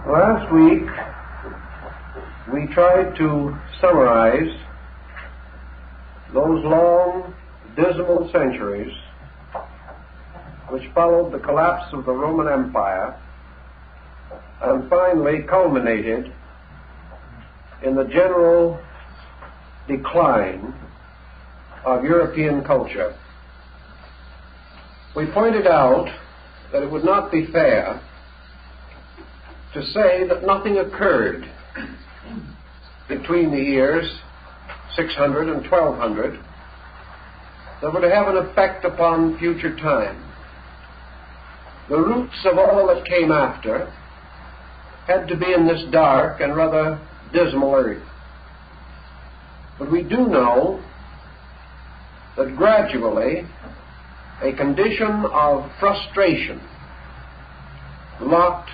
Last week, we tried to summarize those long, dismal centuries which followed the collapse of the Roman Empire and finally culminated in the general decline of European culture. We pointed out that it would not be fair to say that nothing occurred between the years 600 and 1200 that would have an effect upon future time. The roots of all that came after had to be in this dark and rather dismal earth. But we do know that gradually a condition of frustration locked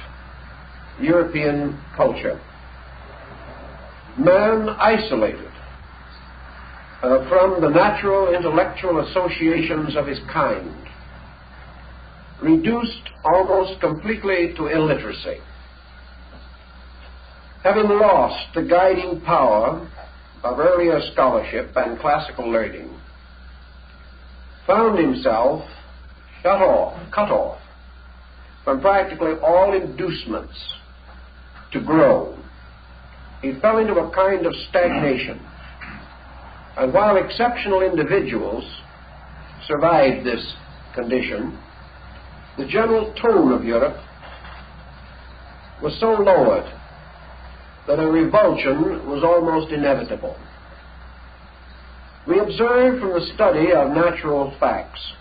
European culture. Man isolated from the natural intellectual associations of his kind, reduced almost completely to illiteracy, having lost the guiding power of earlier scholarship and classical learning, found himself cut off from practically all inducements to grow. He fell into a kind of stagnation. And while exceptional individuals survived this condition, the general tone of Europe was so lowered that a revulsion was almost inevitable. We observe from the study of natural facts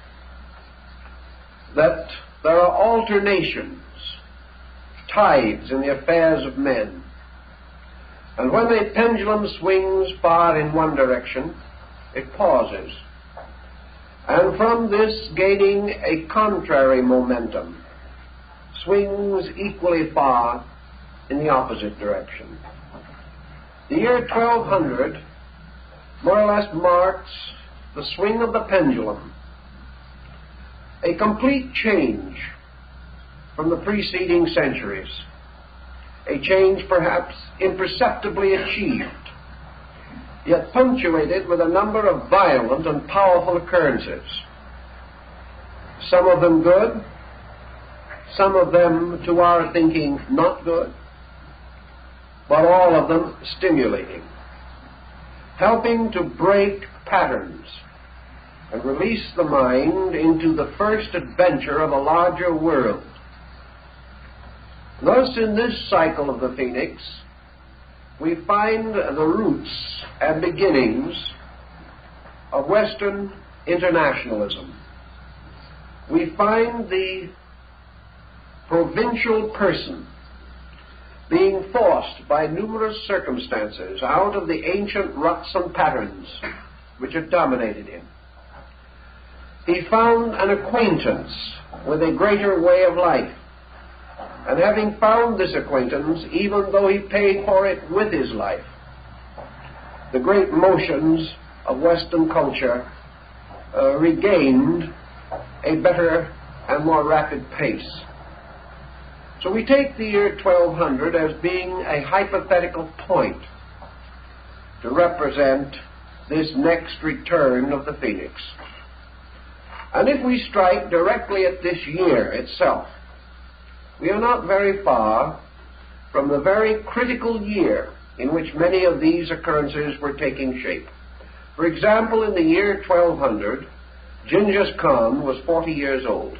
that there are alternations, tides in the affairs of men. And when the pendulum swings far in one direction, it pauses. And from this, gaining a contrary momentum, swings equally far in the opposite direction. The year 1200 more or less marks the swing of the pendulum, a complete change from the preceding centuries, a change perhaps imperceptibly achieved, yet punctuated with a number of violent and powerful occurrences, some of them good, some of them, to our thinking, not good, but all of them stimulating, helping to break patterns and release the mind into the first adventure of a larger world. Thus, in this cycle of the Phoenix, we find the roots and beginnings of Western internationalism. We find the provincial person being forced by numerous circumstances out of the ancient ruts and patterns which had dominated him. He found an acquaintance with a greater way of life. And having found this acquaintance, even though he paid for it with his life, the great motions of Western culture regained a better and more rapid pace. So we take the year 1200 as being a hypothetical point to represent this next return of the Phoenix. And if we strike directly at this year itself, we are not very far from the very critical year in which many of these occurrences were taking shape. For example, in the year 1200, Genghis Khan was 40 years old.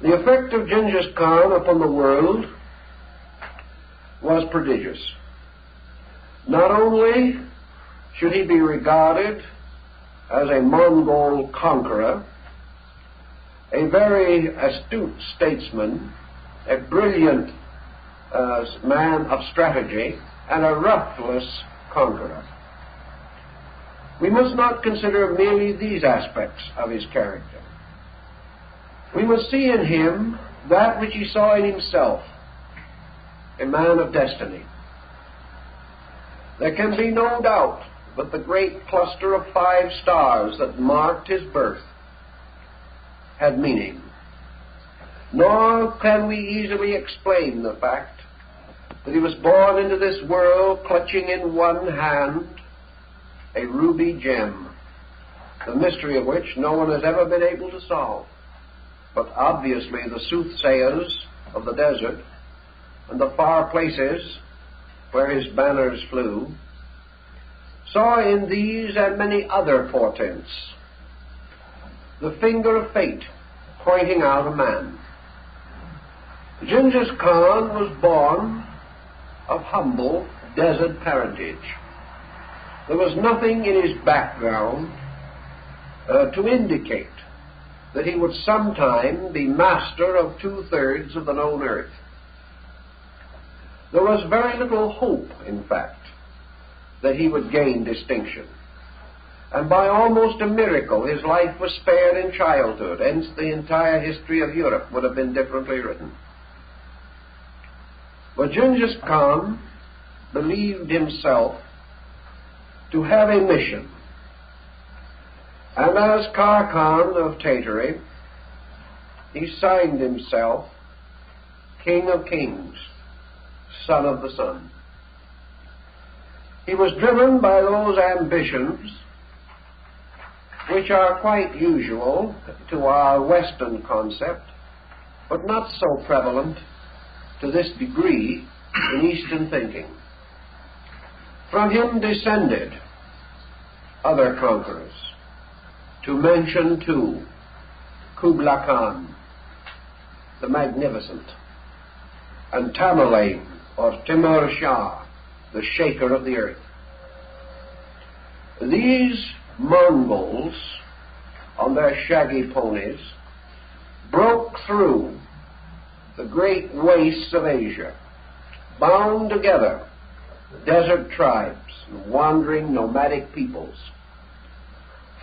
The effect of Genghis Khan upon the world was prodigious. Not only should he be regarded as a Mongol conqueror, a very astute statesman, a brilliant man of strategy, and a ruthless conqueror. We must not consider merely these aspects of his character. We must see in him that which he saw in himself, a man of destiny. There can be no doubt but the great cluster of 5 stars that marked his birth had meaning. Nor can we easily explain the fact that he was born into this world clutching in one hand a ruby gem, the mystery of which no one has ever been able to solve. But obviously the soothsayers of the desert and the far places where his banners flew saw in these and many other portents the finger of fate pointing out a man. Genghis Khan was born of humble desert parentage. There was nothing in his background to indicate that he would sometime be master of 2/3 of the known earth. There was very little hope, in fact, that he would gain distinction. And by almost a miracle, his life was spared in childhood, hence the entire history of Europe would have been differently written. But Genghis Khan believed himself to have a mission. And as Khan of Tartary, he signed himself King of Kings, Son of the Sun. He was driven by those ambitions which are quite usual to our Western concept, but not so prevalent to this degree in Eastern thinking. From him descended other conquerors, to mention two: Kublai Khan, the Magnificent, and Tamerlane, or Timur Shah, the Shaker of the Earth. These Mongols, on their shaggy ponies, broke through the great wastes of Asia, bound together desert tribes and wandering nomadic peoples,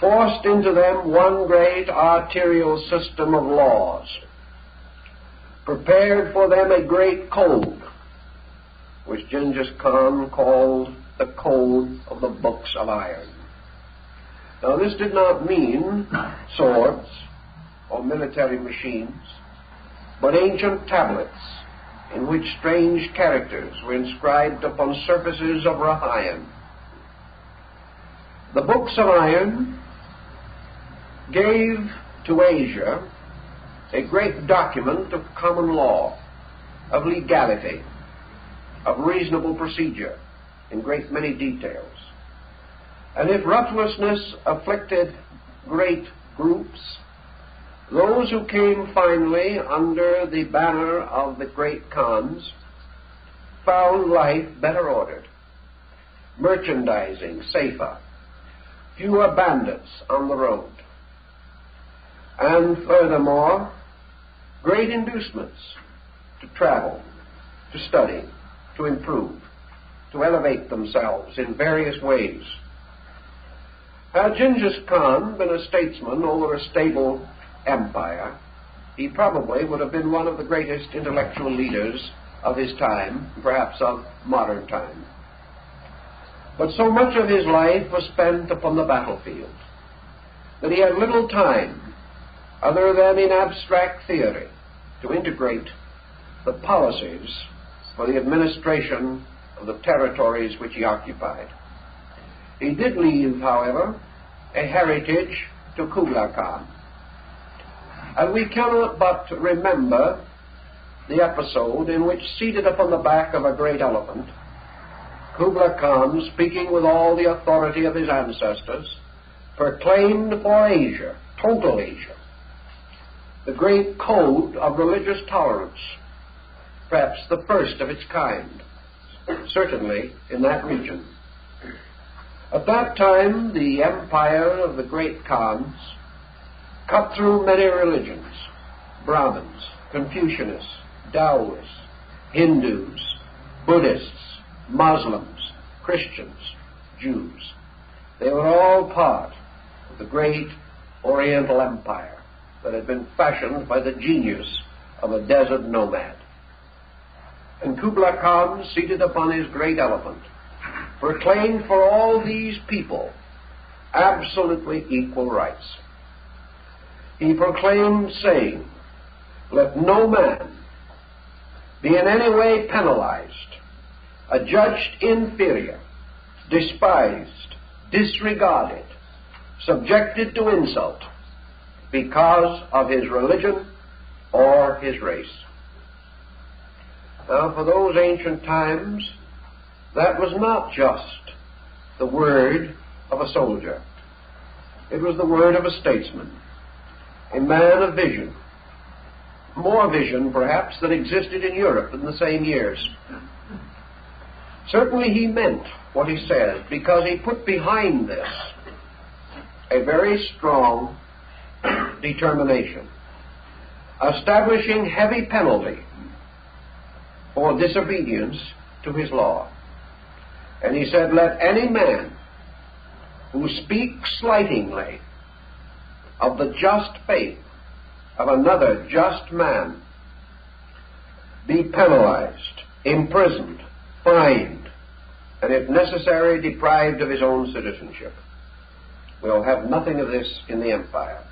forced into them one great arterial system of laws, prepared for them a great code, which Genghis Khan called the Code of the Books of Iron. Now, this did not mean swords or military machines, but ancient tablets in which strange characters were inscribed upon surfaces of rough iron. The Books of Iron gave to Asia a great document of common law, of legality, of reasonable procedure in great many details. And if roughlessness afflicted great groups, those who came finally under the banner of the great Khans found life better ordered, merchandising safer, fewer bandits on the road, and furthermore, great inducements to travel, to study, to improve, to elevate themselves in various ways. Had Genghis Khan been a statesman over a stable empire, he probably would have been one of the greatest intellectual leaders of his time, perhaps of modern time. But so much of his life was spent upon the battlefield that he had little time, other than in abstract theory, to integrate the policies for the administration of the territories which he occupied. He did leave, however, a heritage to Kublai Khan. And we cannot but remember the episode in which, seated upon the back of a great elephant, Kublai Khan, speaking with all the authority of his ancestors, proclaimed for Asia, total Asia, the great code of religious tolerance, perhaps the first of its kind, certainly in that region. At that time, the empire of the great Khans cut through many religions: Brahmins, Confucianists, Taoists, Hindus, Buddhists, Muslims, Christians, Jews. They were all part of the great Oriental Empire that had been fashioned by the genius of a desert nomad. And Kublai Khan, seated upon his great elephant, proclaimed for all these people absolutely equal rights. He proclaimed, saying, let no man be in any way penalized, adjudged inferior, despised, disregarded, subjected to insult because of his religion or his race. Now, for those ancient times, that was not just the word of a soldier. It was the word of a statesman, a man of vision, more vision perhaps than existed in Europe in the same years. Certainly he meant what he said, because he put behind this a very strong determination, establishing heavy penalty for disobedience to his law. And he said, let any man who speaks slightingly of the just faith of another just man be penalized, imprisoned, fined, and if necessary deprived of his own citizenship. We'll have nothing of this in the empire.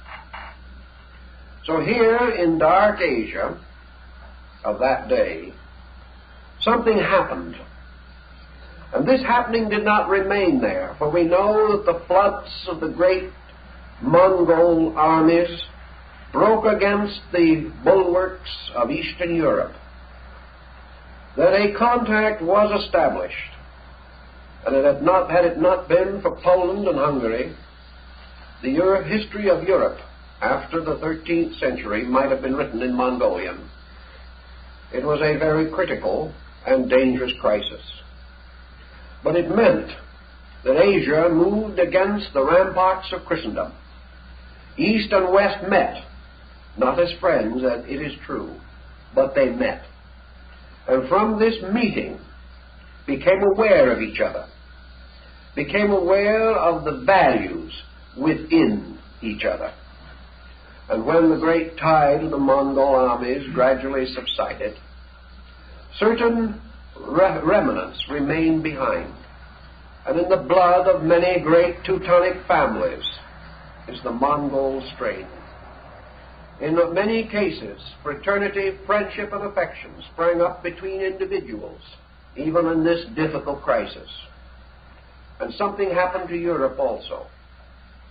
So here in dark Asia of that day, something happened. And this happening did not remain there, for we know that the floods of the great Mongol armies broke against the bulwarks of Eastern Europe, that a contact was established, and had it not been for Poland and Hungary, the history of Europe after the 13th century might have been written in Mongolian. It was a very critical and dangerous crisis. But it meant that Asia moved against the ramparts of Christendom. East and West met, not as friends, and it is true, but they met. And from this meeting became aware of each other, became aware of the values within each other. And when the great tide of the Mongol armies gradually subsided, certain remnants remained behind. And in the blood of many great Teutonic families is the Mongol strain. In many cases, fraternity, friendship, and affection sprang up between individuals, even in this difficult crisis. And something happened to Europe also.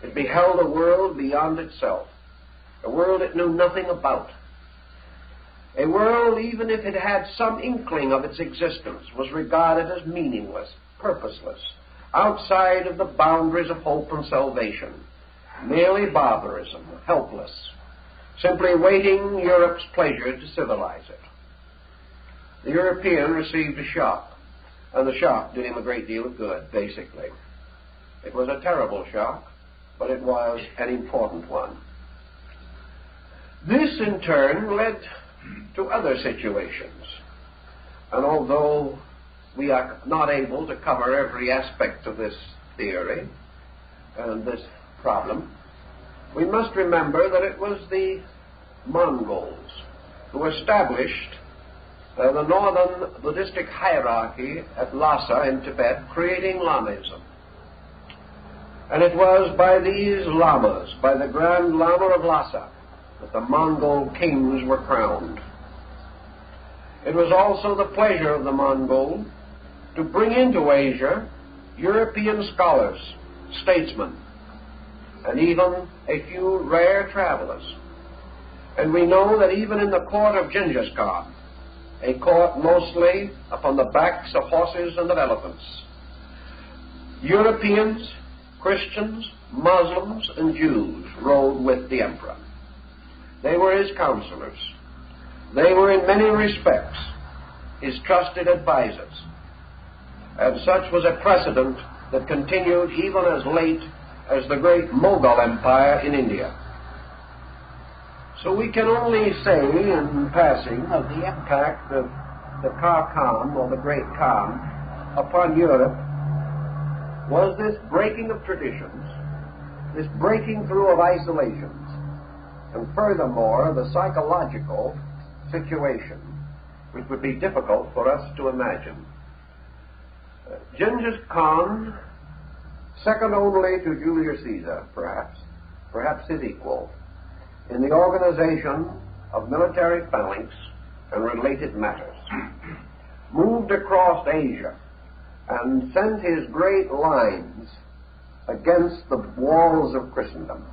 It beheld a world beyond itself, a world it knew nothing about. A world, even if it had some inkling of its existence, was regarded as meaningless, purposeless, outside of the boundaries of hope and salvation, merely barbarism, helpless, simply waiting Europe's pleasure to civilize it. The European received a shock, and the shock did him a great deal of good, basically. It was a terrible shock, but it was an important one. This, in turn, led to other situations, and although we are not able to cover every aspect of this theory and this problem, we must remember that it was the Mongols who established the northern Buddhistic hierarchy at Lhasa in Tibet, creating Lamaism. And it was by these lamas, by the Grand Lama of Lhasa, that the Mongol kings were crowned. It was also the pleasure of the Mongol to bring into Asia European scholars, statesmen, and even a few rare travelers. And we know that even in the court of Genghis Khan, a court mostly upon the backs of horses and of elephants, Europeans, Christians, Muslims, and Jews rode with the emperor. They were his counselors. They were in many respects his trusted advisors. And such was a precedent that continued even as late as the great Mughal Empire in India. So we can only say in passing of the impact of the Khan, or the Great Khan, upon Europe was this breaking of traditions, this breaking through of isolations, and furthermore the psychological situation, which would be difficult for us to imagine. Genghis Khan, second only to Julius Caesar, perhaps his equal, in the organization of military phalanx and related matters, moved across Asia and sent his great lines against the walls of Christendom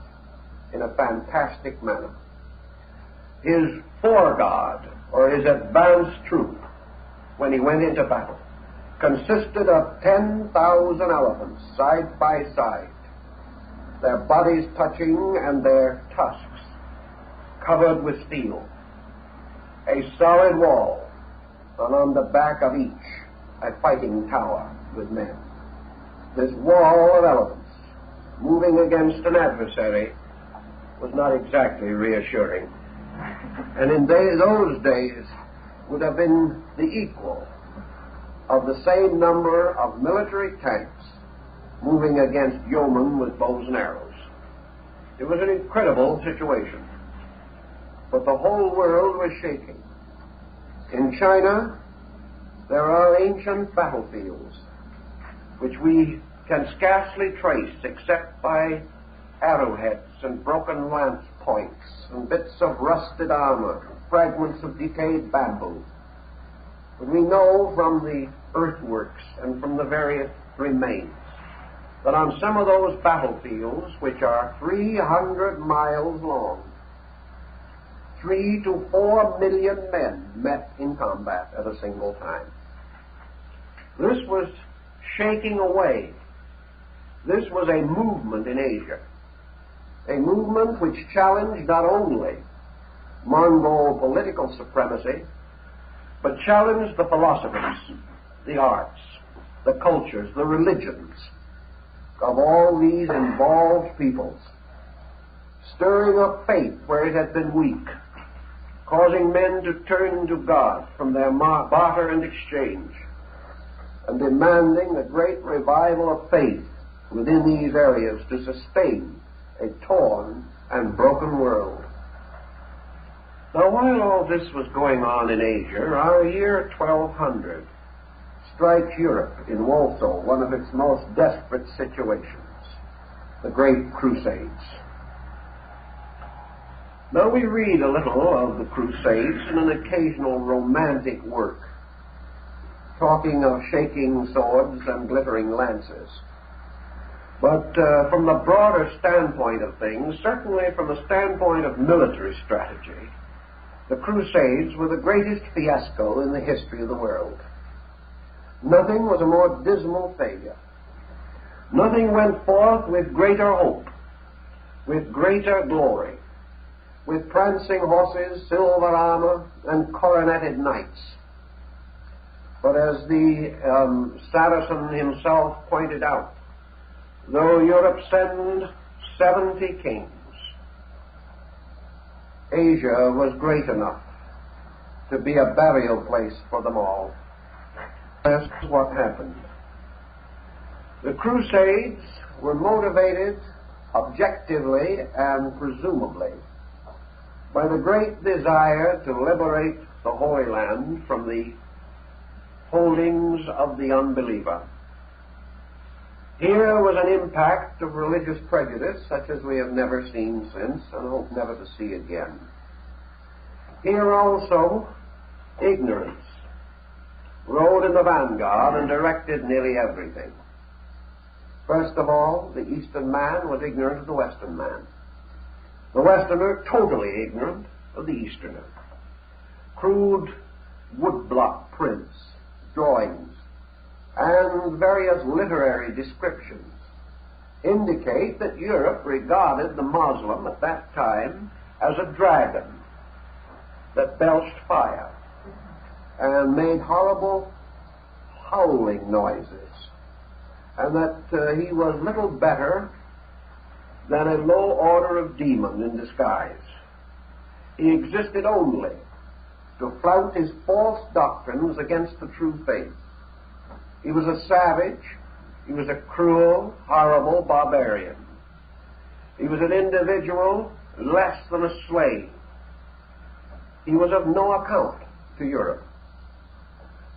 in a fantastic manner. His foreguard, or his advance troop, when he went into battle, consisted of 10,000 elephants side by side, their bodies touching and their tusks covered with steel, a solid wall, and on the back of each a fighting tower with men. This wall of elephants moving against an adversary was not exactly reassuring, and in those days would have been the equal of the same number of military tanks moving against yeomen with bows and arrows. It was an incredible situation, but the whole world was shaking. In China, there are ancient battlefields which we can scarcely trace except by arrowheads and broken lance points and bits of rusted armor, fragments of decayed bamboo. But we know from the earthworks and from the various remains that on some of those battlefields, which are 300 miles long, 3 to 4 million men met in combat at a single time. This was shaking away. This was a movement in Asia, a movement which challenged not only Mongol political supremacy, but challenged the philosophers, the arts, the cultures, the religions of all these involved peoples, stirring up faith where it had been weak, causing men to turn to God from their barter and exchange, and demanding a great revival of faith within these areas to sustain a torn and broken world. Now, while all this was going on in Asia, our year 1200 strikes Europe in also one of its most desperate situations, the Great Crusades. Now, we read a little of the Crusades in an occasional romantic work, talking of shaking swords and glittering lances. But from the broader standpoint of things, certainly from the standpoint of military strategy, the Crusades were the greatest fiasco in the history of the world. Nothing was a more dismal failure. Nothing went forth with greater hope, with greater glory, with prancing horses, silver armor, and coroneted knights. But as the Saracen himself pointed out, though Europe send 70 kings, Asia was great enough to be a burial place for them all. That's what happened. The Crusades were motivated objectively and presumably by the great desire to liberate the Holy Land from the holdings of the unbeliever. Here was an impact of religious prejudice such as we have never seen since and hope never to see again. Here also, ignorance rode in the vanguard and directed nearly everything. First of all, the Eastern man was ignorant of the Western man. The Westerner totally ignorant of the Easterner. Crude woodblock prints, drawings, and various literary descriptions indicate that Europe regarded the Moslem at that time as a dragon that belched fire and made horrible howling noises, and that he was little better than a low order of demon in disguise. He existed only to flout his false doctrines against the true faith. He was a savage. He was a cruel, horrible barbarian. He was an individual less than a slave. He was of no account to Europe.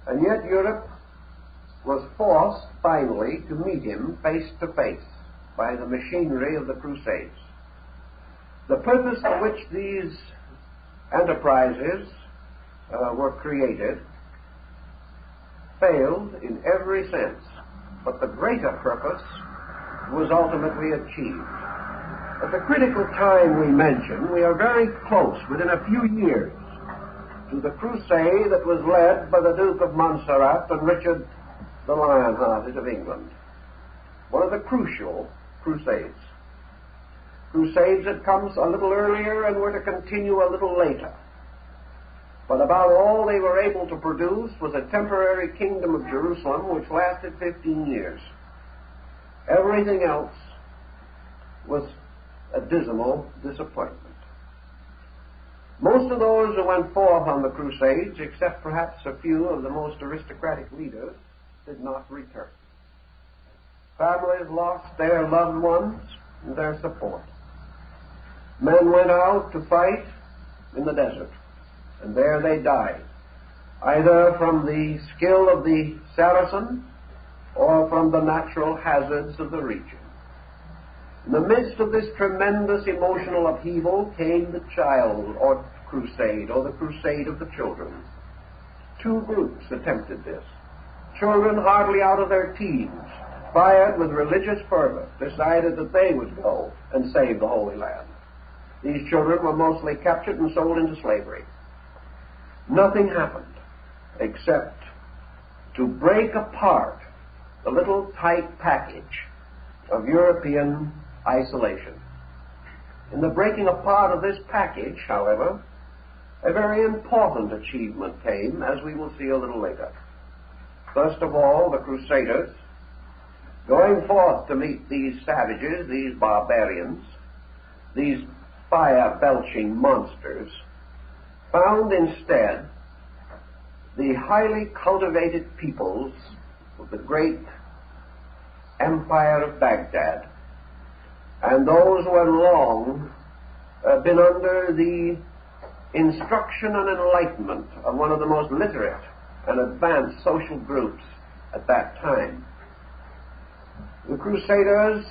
And yet Europe was forced finally to meet him face to face by the machinery of the Crusades. The purpose for which these enterprises were created failed in every sense, but the greater purpose was ultimately achieved. At the critical time we mention, we are very close, within a few years, to the crusade that was led by the Duke of Montserrat and Richard the Lion-Hearted of England. One of the crucial crusades. Crusades had come a little earlier and were to continue a little later. But about all they were able to produce was a temporary kingdom of Jerusalem which lasted 15 years. Everything else was a dismal disappointment. Most of those who went forth on the Crusades, except perhaps a few of the most aristocratic leaders, did not return. Families lost their loved ones and their support. Men went out to fight in the desert, and there they died, either from the skill of the Saracen or from the natural hazards of the region. In the midst of this tremendous emotional upheaval came the child or crusade, or the crusade of the children. Two groups attempted this. Children hardly out of their teens, fired with religious fervor, decided that they would go and save the Holy Land. These children were mostly captured and sold into slavery. Nothing happened except to break apart the little tight package of European isolation. In the breaking apart of this package, however, a very important achievement came, as we will see a little later. First of all, the Crusaders, going forth to meet these savages, these barbarians, these fire-belching monsters, found instead the highly cultivated peoples of the great empire of Baghdad, and those who had long been under the instruction and enlightenment of one of the most literate and advanced social groups at that time. The Crusaders,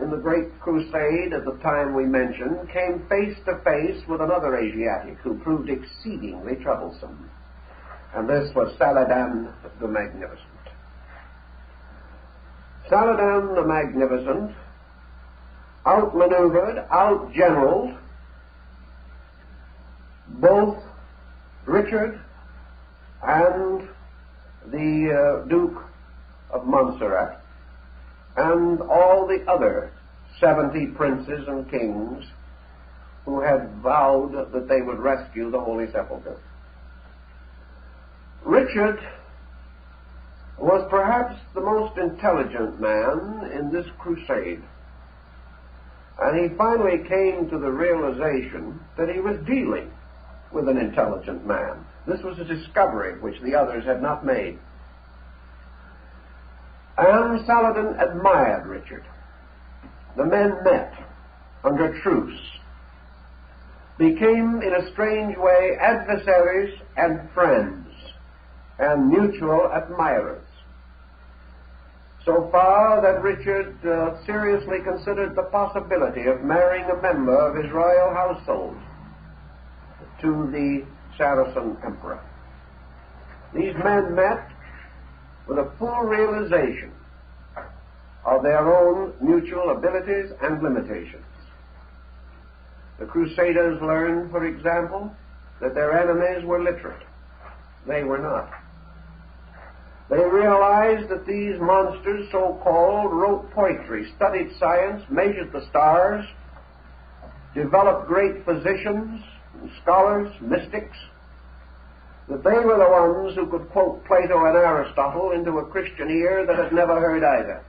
in the Great Crusade at the time we mentioned, came face to face with another Asiatic who proved exceedingly troublesome, and this was Saladin the Magnificent. Saladin the Magnificent outmaneuvered, outgeneraled both Richard and the Duke of Montserrat and all the other 70 princes and kings who had vowed that they would rescue the Holy Sepulchre. Richard was perhaps the most intelligent man in this crusade, and he finally came to the realization that he was dealing with an intelligent man. This was a discovery which the others had not made. And Saladin admired Richard. The men met under truce, became in a strange way adversaries and friends, and mutual admirers. So far that Richard seriously considered the possibility of marrying a member of his royal household to the Saracen emperor. These men met with a full realization of their own mutual abilities and limitations. The Crusaders learned, for example, that their enemies were literate. They were not. They realized that these monsters, so-called, wrote poetry, studied science, measured the stars, developed great physicians, scholars, mystics, that they were the ones who could quote Plato and Aristotle into a Christian ear that had never heard either.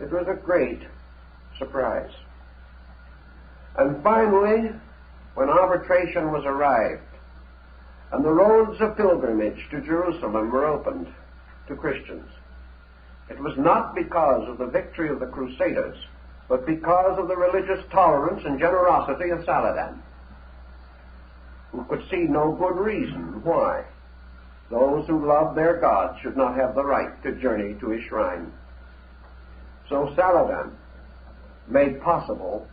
It was a great surprise. And finally, when arbitration was arrived, and the roads of pilgrimage to Jerusalem were opened to Christians, it was not because of the victory of the Crusaders, but because of the religious tolerance and generosity of Saladin, who could see no good reason why those who loved their God should not have the right to journey to his shrine. So Saladin made possible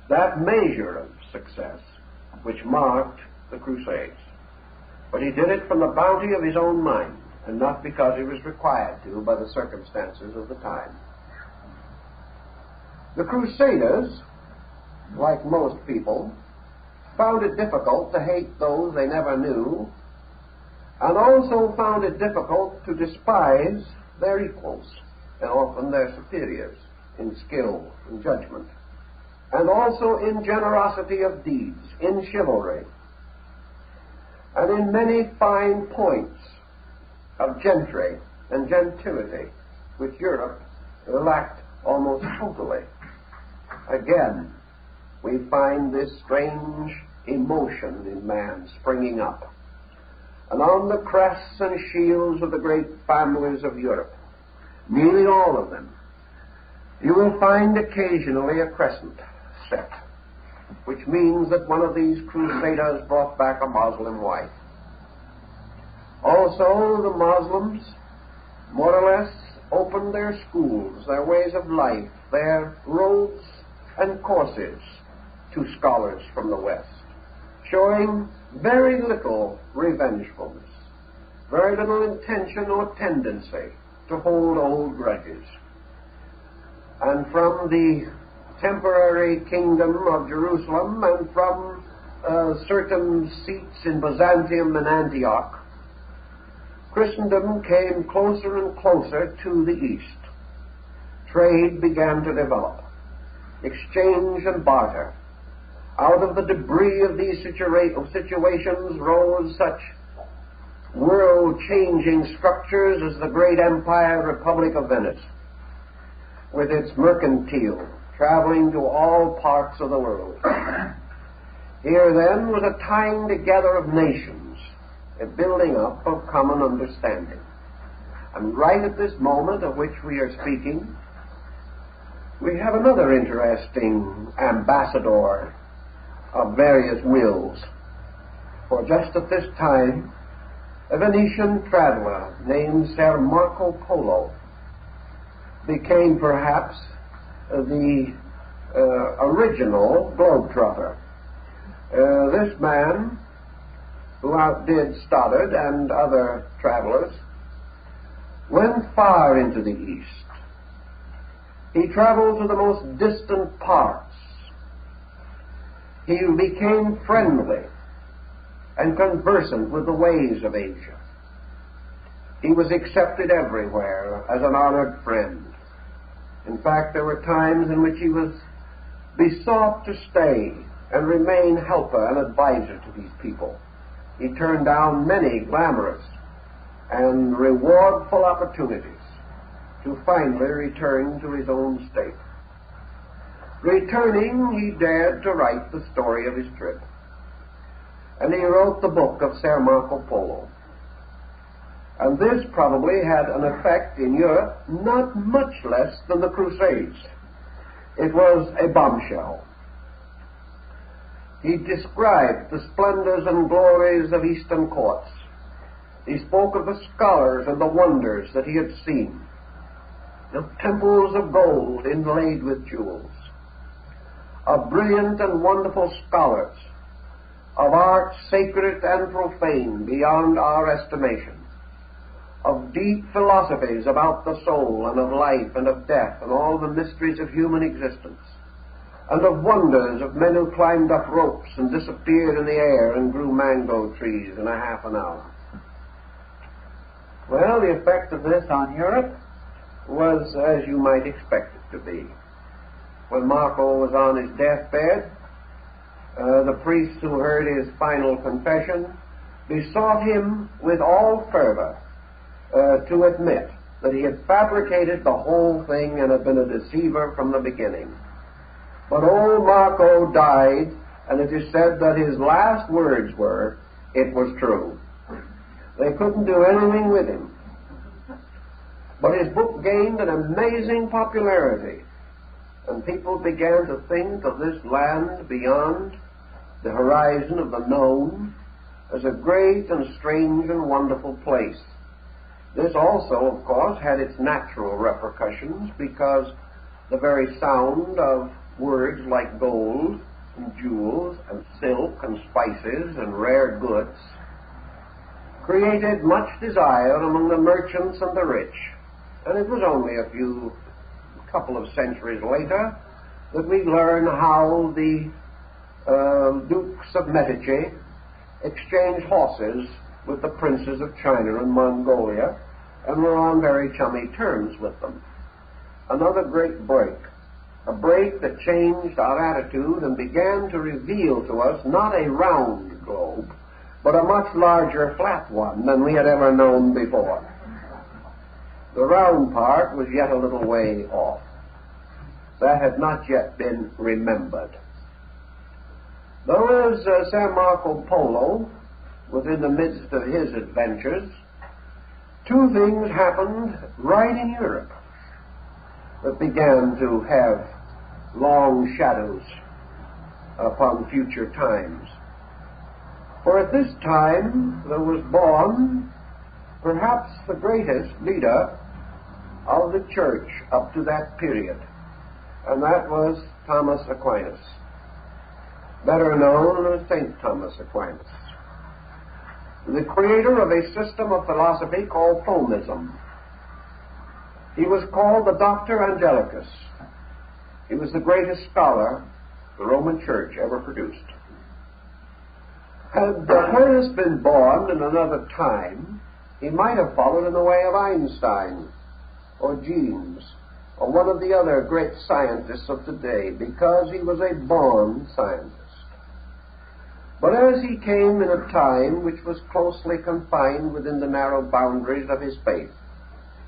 that measure of success which marked the Crusades. But he did it from the bounty of his own mind, and not because he was required to by the circumstances of the time. The Crusaders, like most people, found it difficult to hate those they never knew, and also found it difficult to despise their equals, and often their superiors, in skill and judgment, and also in generosity of deeds, in chivalry, and in many fine points of gentry and gentility, which Europe lacked almost totally. Again, we find this strange emotion in man springing up. And on the crests and shields of the great families of Europe, nearly all of them, you will find occasionally a crescent set, which means that one of these crusaders brought back a Muslim wife. Also, the Muslims more or less opened their schools, their ways of life, their robes and courses to scholars from the West, showing very little revengefulness, very little intention or tendency to hold old grudges. And from the temporary kingdom of Jerusalem and from certain seats in Byzantium and Antioch, Christendom came closer and closer to the East. Trade began to develop, exchange and barter. Out of the debris of these situations rose such world-changing structures as the great Empire Republic of Venice, with its mercantile traveling to all parts of the world. Here, then, was a tying together of nations, a building up of common understanding. And right at this moment of which we are speaking, we have another interesting ambassador of various wills. For just at this time, a Venetian traveler named Sir Marco Polo became perhaps the original globetrotter. This man, who outdid Stoddard and other travelers, went far into the East. He traveled to the most distant parts. He became friendly and conversant with the ways of Asia. He was accepted everywhere as an honored friend. In fact, there were times in which he was besought to stay and remain helper and advisor to these people. He turned down many glamorous and rewardful opportunities to finally return to his own state. Returning, he dared to write the story of his trip, and he wrote the book of Sir Marco Polo. And this probably had an effect in Europe not much less than the Crusades. It was a bombshell. He described the splendors and glories of Eastern courts. He spoke of the scholars and the wonders that he had seen, of temples of gold inlaid with jewels, of brilliant and wonderful scholars, of art sacred and profane beyond our estimation, of deep philosophies about the soul and of life and of death and all the mysteries of human existence, and of wonders of men who climbed up ropes and disappeared in the air and grew mango trees in a half an hour. Well, the effect of this on Europe was as you might expect it to be. When Marco was on his deathbed, the priests who heard his final confession besought him with all fervor to admit that he had fabricated the whole thing and had been a deceiver from the beginning. But old Marco died, and it is said that his last words were, "It was true." They couldn't do anything with him. But his book gained an amazing popularity, and people began to think of this land beyond the horizon of the known as a great and strange and wonderful place. This also, of course, had its natural repercussions, because the very sound of words like gold and jewels and silk and spices and rare goods created much desire among the merchants and the rich. And it was only a couple of centuries later that we learn how the Dukes of Medici exchanged horses with the princes of China and Mongolia and were on very chummy terms with them. Another great break, a break that changed our attitude and began to reveal to us not a round globe, but a much larger flat one than we had ever known before. The round part was yet a little way off. That had not yet been remembered. Though as San Marco Polo was in the midst of his adventures, two things happened right in Europe that began to have long shadows upon future times. For at this time there was born perhaps the greatest leader of the church up to that period, and that was Thomas Aquinas, better known as St. Thomas Aquinas, the creator of a system of philosophy called Thomism. He was called the Doctor Angelicus. He was the greatest scholar the Roman Church ever produced. Had Aquinas been born in another time, he might have followed in the way of Einstein or Jeans or one of the other great scientists of today, because he was a born scientist. But as he came in a time which was closely confined within the narrow boundaries of his faith,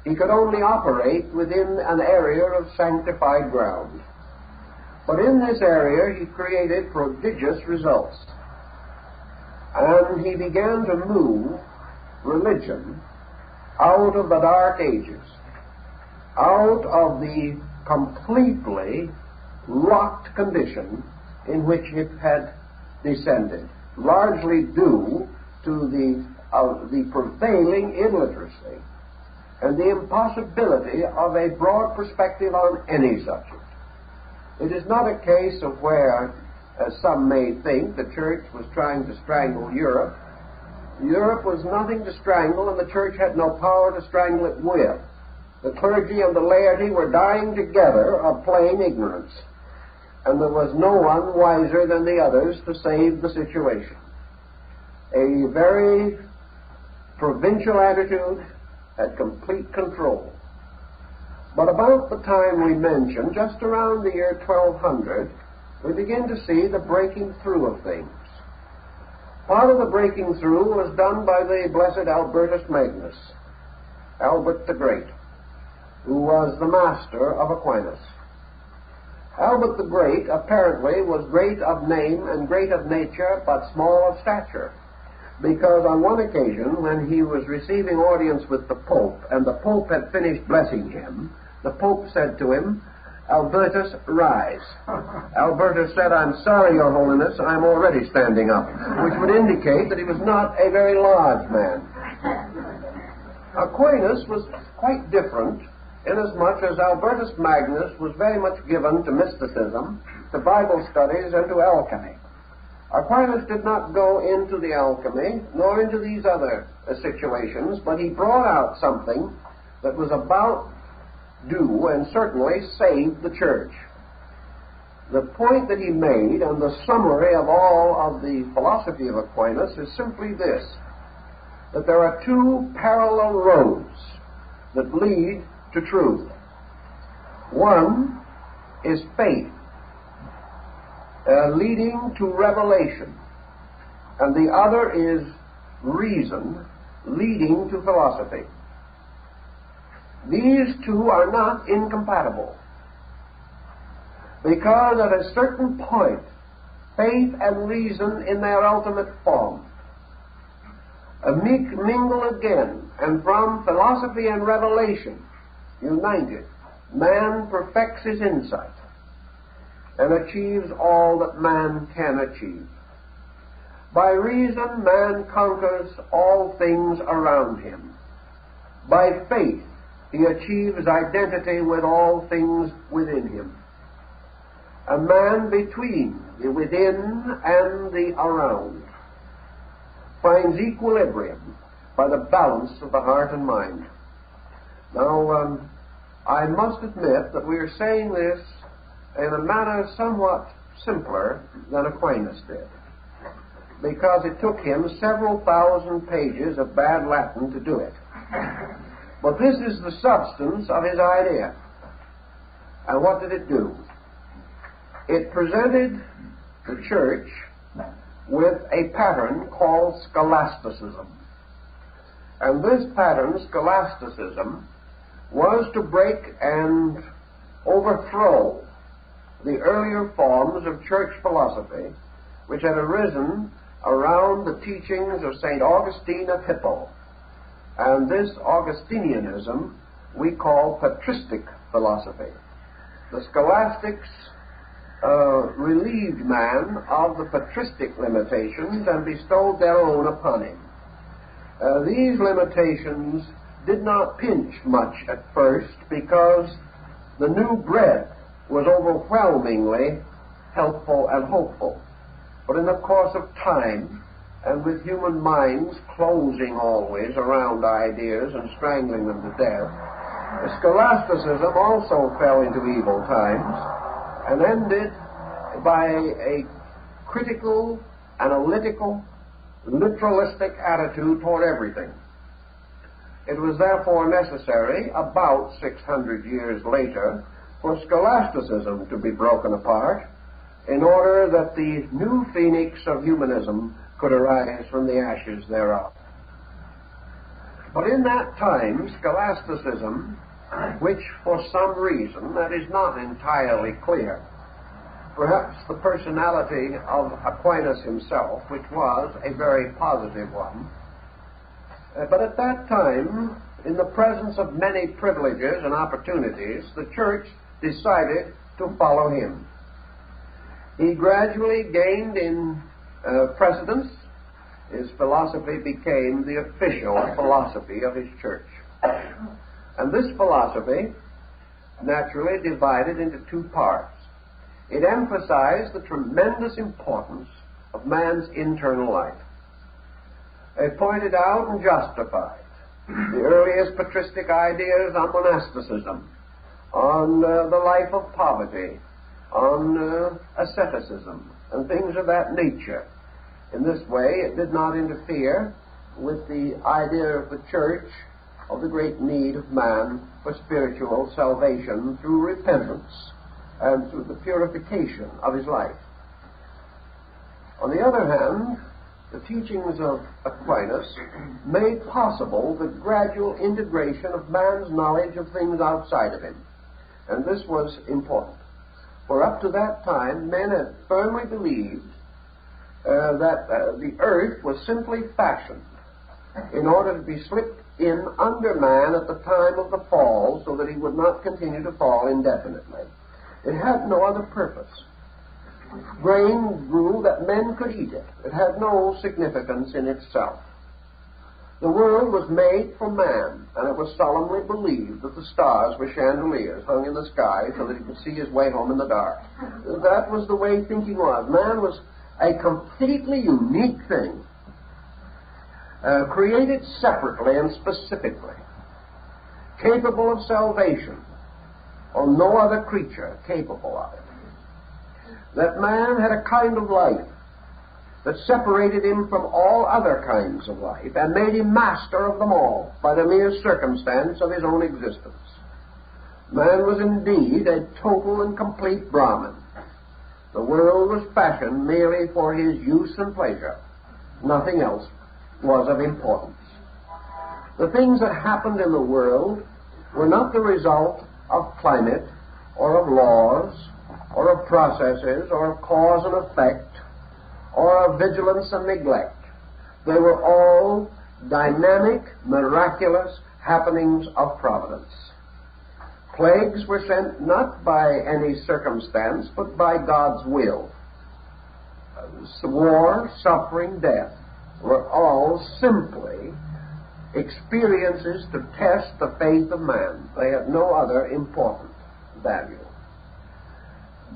he could only operate within an area of sanctified ground. But in this area he created prodigious results. And he began to move religion out of the Dark Ages, out of the completely locked condition in which it had descended, largely due to the prevailing illiteracy and the impossibility of a broad perspective on any subject. It is not a case of where, as some may think, the church was trying to strangle Europe. Europe was nothing to strangle, and the church had no power to strangle it with. The clergy and the laity were dying together of plain ignorance, and there was no one wiser than the others to save the situation. A very provincial attitude had complete control. But about the time we mentioned, just around the year 1200, we begin to see the breaking through of things. Part of the breaking through was done by the blessed Albertus Magnus, Albert the Great, who was the master of Aquinas. Albert the Great apparently was great of name and great of nature, but small of stature, because on one occasion when he was receiving audience with the Pope, and the Pope had finished blessing him, the Pope said to him, "Albertus, rise." Albertus said, "I'm sorry, Your Holiness, I'm already standing up," which would indicate that he was not a very large man. Aquinas was quite different, inasmuch as Albertus Magnus was very much given to mysticism, to Bible studies, and to alchemy. Aquinas did not go into the alchemy, nor into these other situations, but he brought out something that was about due and certainly saved the church. The point that he made, and the summary of all of the philosophy of Aquinas, is simply this: that there are two parallel roads that lead to truth. One is faith, leading to revelation, and the other is reason, leading to philosophy. These two are not incompatible, because at a certain point, faith and reason in their ultimate form mingle again, and from philosophy and revelation united, man perfects his insight and achieves all that man can achieve. By reason, man conquers all things around him. By faith, he achieves identity with all things within him. a man between the within and the around, finds equilibrium by the balance of the heart and mind. Now, I must admit that we are saying this in a manner somewhat simpler than Aquinas did, because it took him several thousand pages of bad Latin to do it. But this is the substance of his idea. And what did it do? It presented the church with a pattern called Scholasticism. And this pattern, Scholasticism, was to break and overthrow the earlier forms of church philosophy which had arisen around the teachings of St. Augustine of Hippo. And this Augustinianism we call patristic philosophy. The scholastics relieved man of the patristic limitations and bestowed their own upon him. These limitations did not pinch much at first, because the new bread was overwhelmingly helpful and hopeful. But in the course of time, and with human minds closing always around ideas and strangling them to death, scholasticism also fell into evil times and ended by a critical, analytical, literalistic attitude toward everything. It was therefore necessary, about 600 years later, for scholasticism to be broken apart in order that the new phoenix of humanism could arise from the ashes thereof. But in that time, scholasticism, which for some reason that is not entirely clear, perhaps the personality of Aquinas himself, which was a very positive one, but at that time, in the presence of many privileges and opportunities, the church decided to follow him. He gradually gained in precedence. His philosophy became the official philosophy of his church. And this philosophy naturally divided into two parts. It emphasized the tremendous importance of man's internal life. It pointed out and justified the earliest patristic ideas on monasticism, on the life of poverty, on asceticism, and things of that nature. In this way, it did not interfere with the idea of the church of the great need of man for spiritual salvation through repentance and through the purification of his life. On the other hand, the teachings of Aquinas made possible the gradual integration of man's knowledge of things outside of him. And this was important. For up to that time, men had firmly believed that the earth was simply fashioned in order to be slipped in under man at the time of the fall, so that he would not continue to fall indefinitely. It had no other purpose. Grain grew that men could eat it. It had no significance in itself. The world was made for man, and it was solemnly believed that the stars were chandeliers hung in the sky so that he could see his way home in the dark. That was the way thinking was. Man was a completely unique thing, created separately and specifically, capable of salvation, or no other creature capable of it. That man had a kind of life that separated him from all other kinds of life and made him master of them all by the mere circumstance of his own existence. Man was indeed a total and complete Brahmin. The world was fashioned merely for his use and pleasure. Nothing else was of importance. The things that happened in the world were not the result of climate or of laws or of processes or of cause and effect or of vigilance and neglect. They were all dynamic, miraculous happenings of providence. Plagues were sent not by any circumstance, but by God's will. War, suffering, death were all simply experiences to test the faith of man. They had no other important value.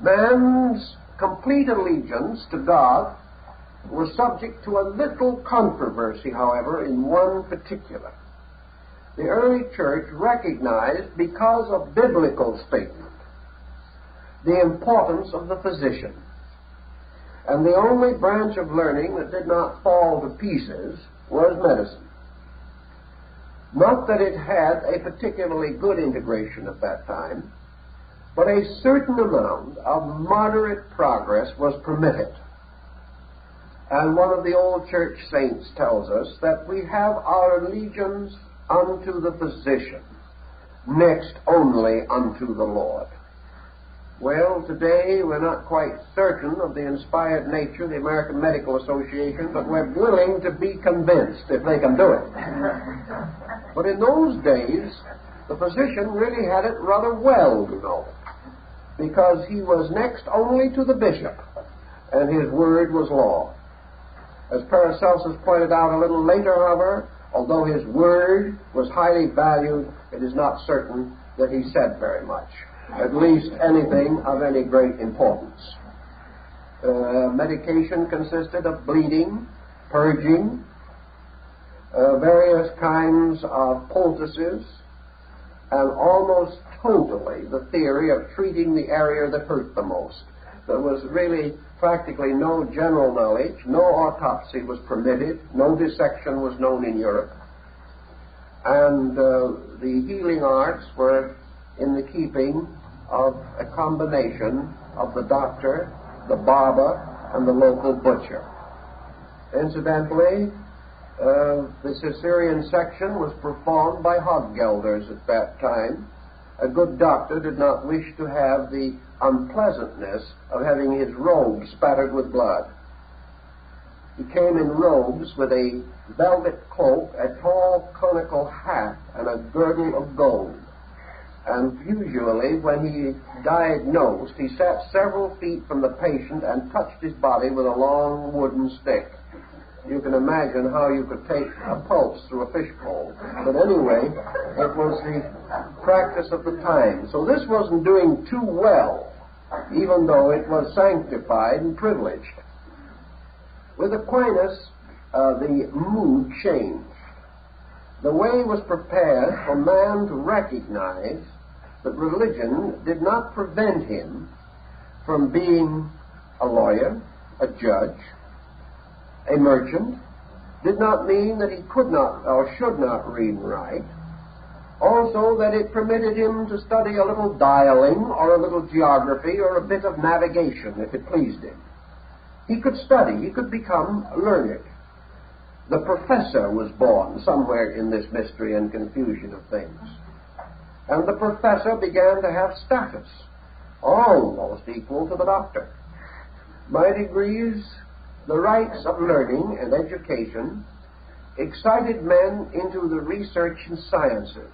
Man's complete allegiance to God was subject to a little controversy, however, in one particular. The early church recognized, because of biblical statement, the importance of the physician. And the only branch of learning that did not fall to pieces was medicine. Not that it had a particularly good integration at that time, but a certain amount of moderate progress was permitted. And one of the old church saints tells us that we have our allegiance unto the physician, next only unto the Lord. Well, today we're not quite certain of the inspired nature of the American Medical Association, but we're willing to be convinced if they can do it. But in those days, the physician really had it rather well, you know, because he was next only to the bishop, and his word was law. As Paracelsus pointed out a little later, however, although his word was highly valued, it is not certain that he said very much, at least anything of any great importance. Medication consisted of bleeding, purging, various kinds of poultices, and almost totally the theory of treating the area that hurt the most. There was really practically no general knowledge, no autopsy was permitted, no dissection was known in Europe, and the healing arts were in the keeping of a combination of the doctor, the barber, and the local butcher. Incidentally, the Caesarean section was performed by hog gelders at that time. A good doctor did not wish to have the unpleasantness of having his robe spattered with blood. He came in robes with a velvet cloak, a tall conical hat, and a girdle of gold. And usually, when he diagnosed, he sat several feet from the patient and touched his body with a long wooden stick. You can imagine how you could take a pulse through a fishbowl. But anyway, it was the practice of the time. So this wasn't doing too well, even though it was sanctified and privileged. With Aquinas, the mood changed. The way was prepared for man to recognize that religion did not prevent him from being a lawyer, a judge, a merchant, did not mean that he could not or should not read and write. Also that it permitted him to study a little dialing or a little geography or a bit of navigation if it pleased him. He could study, he could become learned. The professor was born somewhere in this mystery and confusion of things. And the professor began to have status, almost equal to the doctor. By degrees, the rights of learning and education excited men into the research in sciences.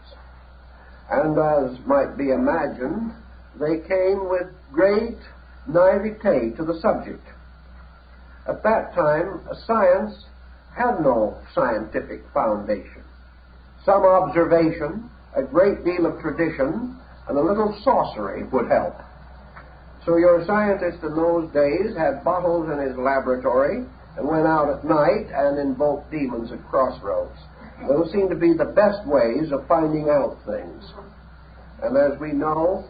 And as might be imagined, they came with great naivete to the subject. At that time, science had no scientific foundation. Some observation, a great deal of tradition, and a little sorcery would help. So your scientist in those days had bottles in his laboratory and went out at night and invoked demons at crossroads. Those seem to be the best ways of finding out things. And as we know,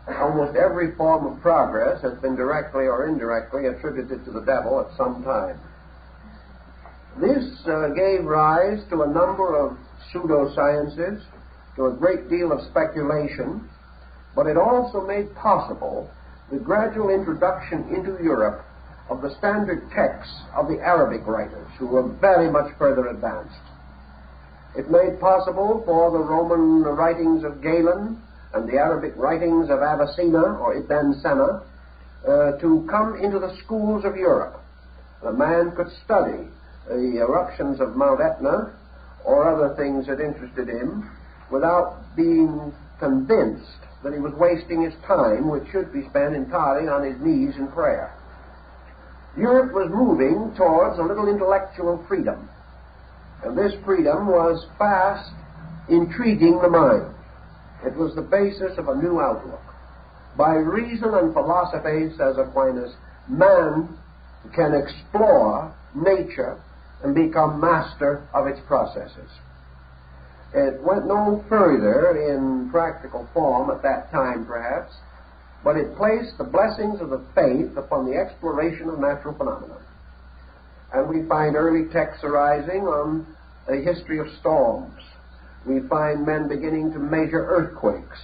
almost every form of progress has been directly or indirectly attributed to the devil at some time. This gave rise to a number of pseudosciences, to a great deal of speculation, but it also made possible the gradual introduction into Europe of the standard texts of the Arabic writers, who were very much further advanced. It made possible for the Roman writings of Galen and the Arabic writings of Avicenna or Ibn Sina to come into the schools of Europe. A man could study the eruptions of Mount Etna or other things that interested him without being convinced that he was wasting his time, which should be spent entirely on his knees in prayer. Europe was moving towards a little intellectual freedom, and this freedom was fast intriguing the mind. It was the basis of a new outlook. By reason and philosophy, says Aquinas, man can explore nature and become master of its processes. It went no further in practical form at that time, perhaps, but it placed the blessings of the faith upon the exploration of natural phenomena. And we find early texts arising on a history of storms. We find men beginning to measure earthquakes.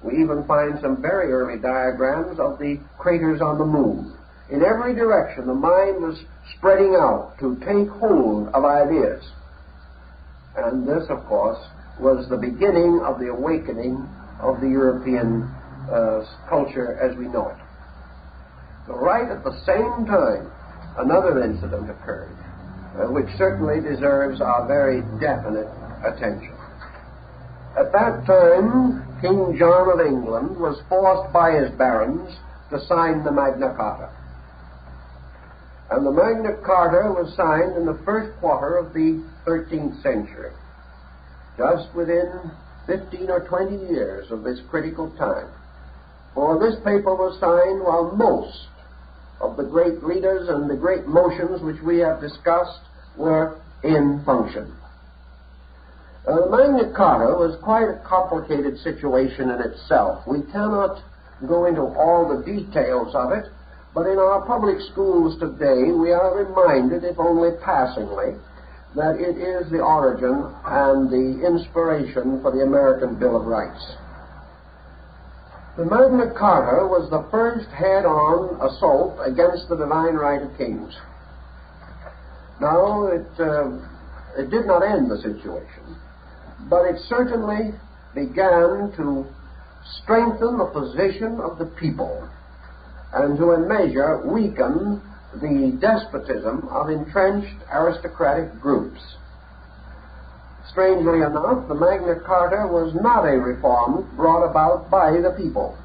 We even find some very early diagrams of the craters on the moon. In every direction, the mind was spreading out to take hold of ideas. And this, of course, was the beginning of the awakening of the European culture as we know it. So right at the same time, another incident occurred, which certainly deserves our very definite attention. At that time, King John of England was forced by his barons to sign the Magna Carta. And the Magna Carta was signed in the first quarter of the 13th century, just within 15 or 20 years of this critical time. For this paper was signed while most of the great leaders and the great motions which we have discussed were in function. The Magna Carta was quite a complicated situation in itself. We cannot go into all the details of it, but in our public schools today we are reminded, if only passingly, that it is the origin and the inspiration for the American Bill of Rights. The Magna Carta was the first head-on assault against the divine right of kings. Now, it did not end the situation, but it certainly began to strengthen the position of the people and to a measure weaken the despotism of entrenched aristocratic groups. Strangely enough, the Magna Carta was not a reform brought about by the people.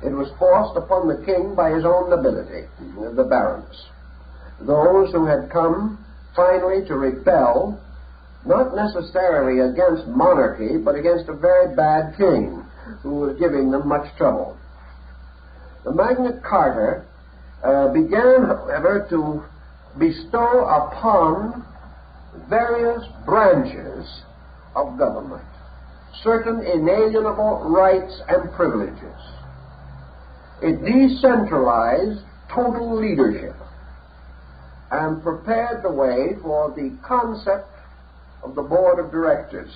It was forced upon the king by his own nobility, the barons, those who had come finally to rebel, not necessarily against monarchy, but against a very bad king who was giving them much trouble. The Magna Carta began, however, to bestow upon various branches of government certain inalienable rights and privileges. It decentralized total leadership and prepared the way for the concept of the board of directors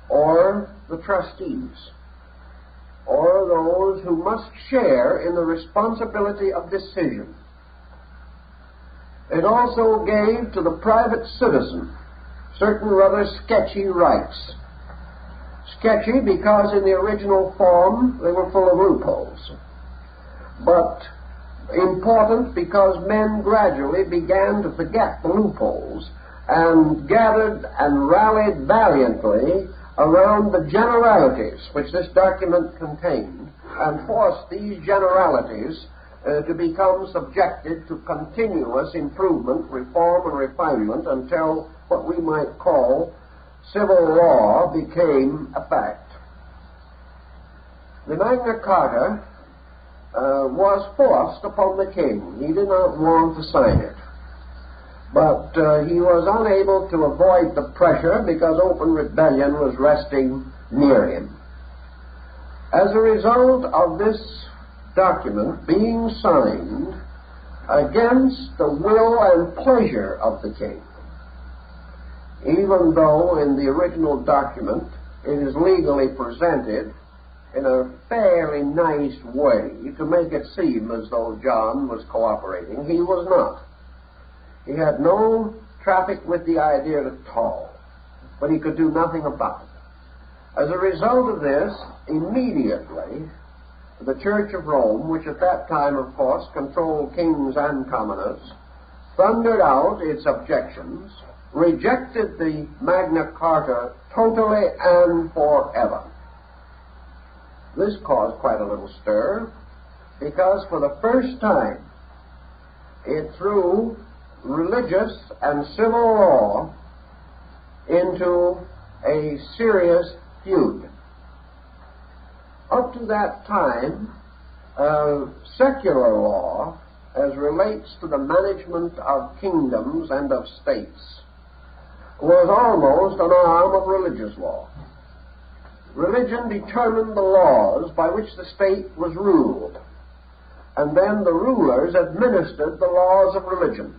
or the trustees, or those who must share in the responsibility of decision. It also gave to the private citizen certain rather sketchy rights. Sketchy because in the original form they were full of loopholes, but important because men gradually began to forget the loopholes and gathered and rallied valiantly around the generalities which this document contained, and forced these generalities to become subjected to continuous improvement, reform, and refinement until what we might call civil law became a fact. The Magna Carta was forced upon the king. He did not want to sign it, but he was unable to avoid the pressure because open rebellion was resting near him. As a result of this document being signed against the will and pleasure of the king, even though in the original document it is legally presented in a fairly nice way to make it seem as though John was cooperating, he was not. He had no traffic with the idea at all, but he could do nothing about it. As a result of this, immediately, the Church of Rome, which at that time, of course, controlled kings and commoners, thundered out its objections, rejected the Magna Carta totally and forever. This caused quite a little stir, because for the first time it threw religious and civil law into a serious feud. Up to that time, secular law, as relates to the management of kingdoms and of states, was almost an arm of religious law. Religion determined the laws by which the state was ruled, and then the rulers administered the laws of religion.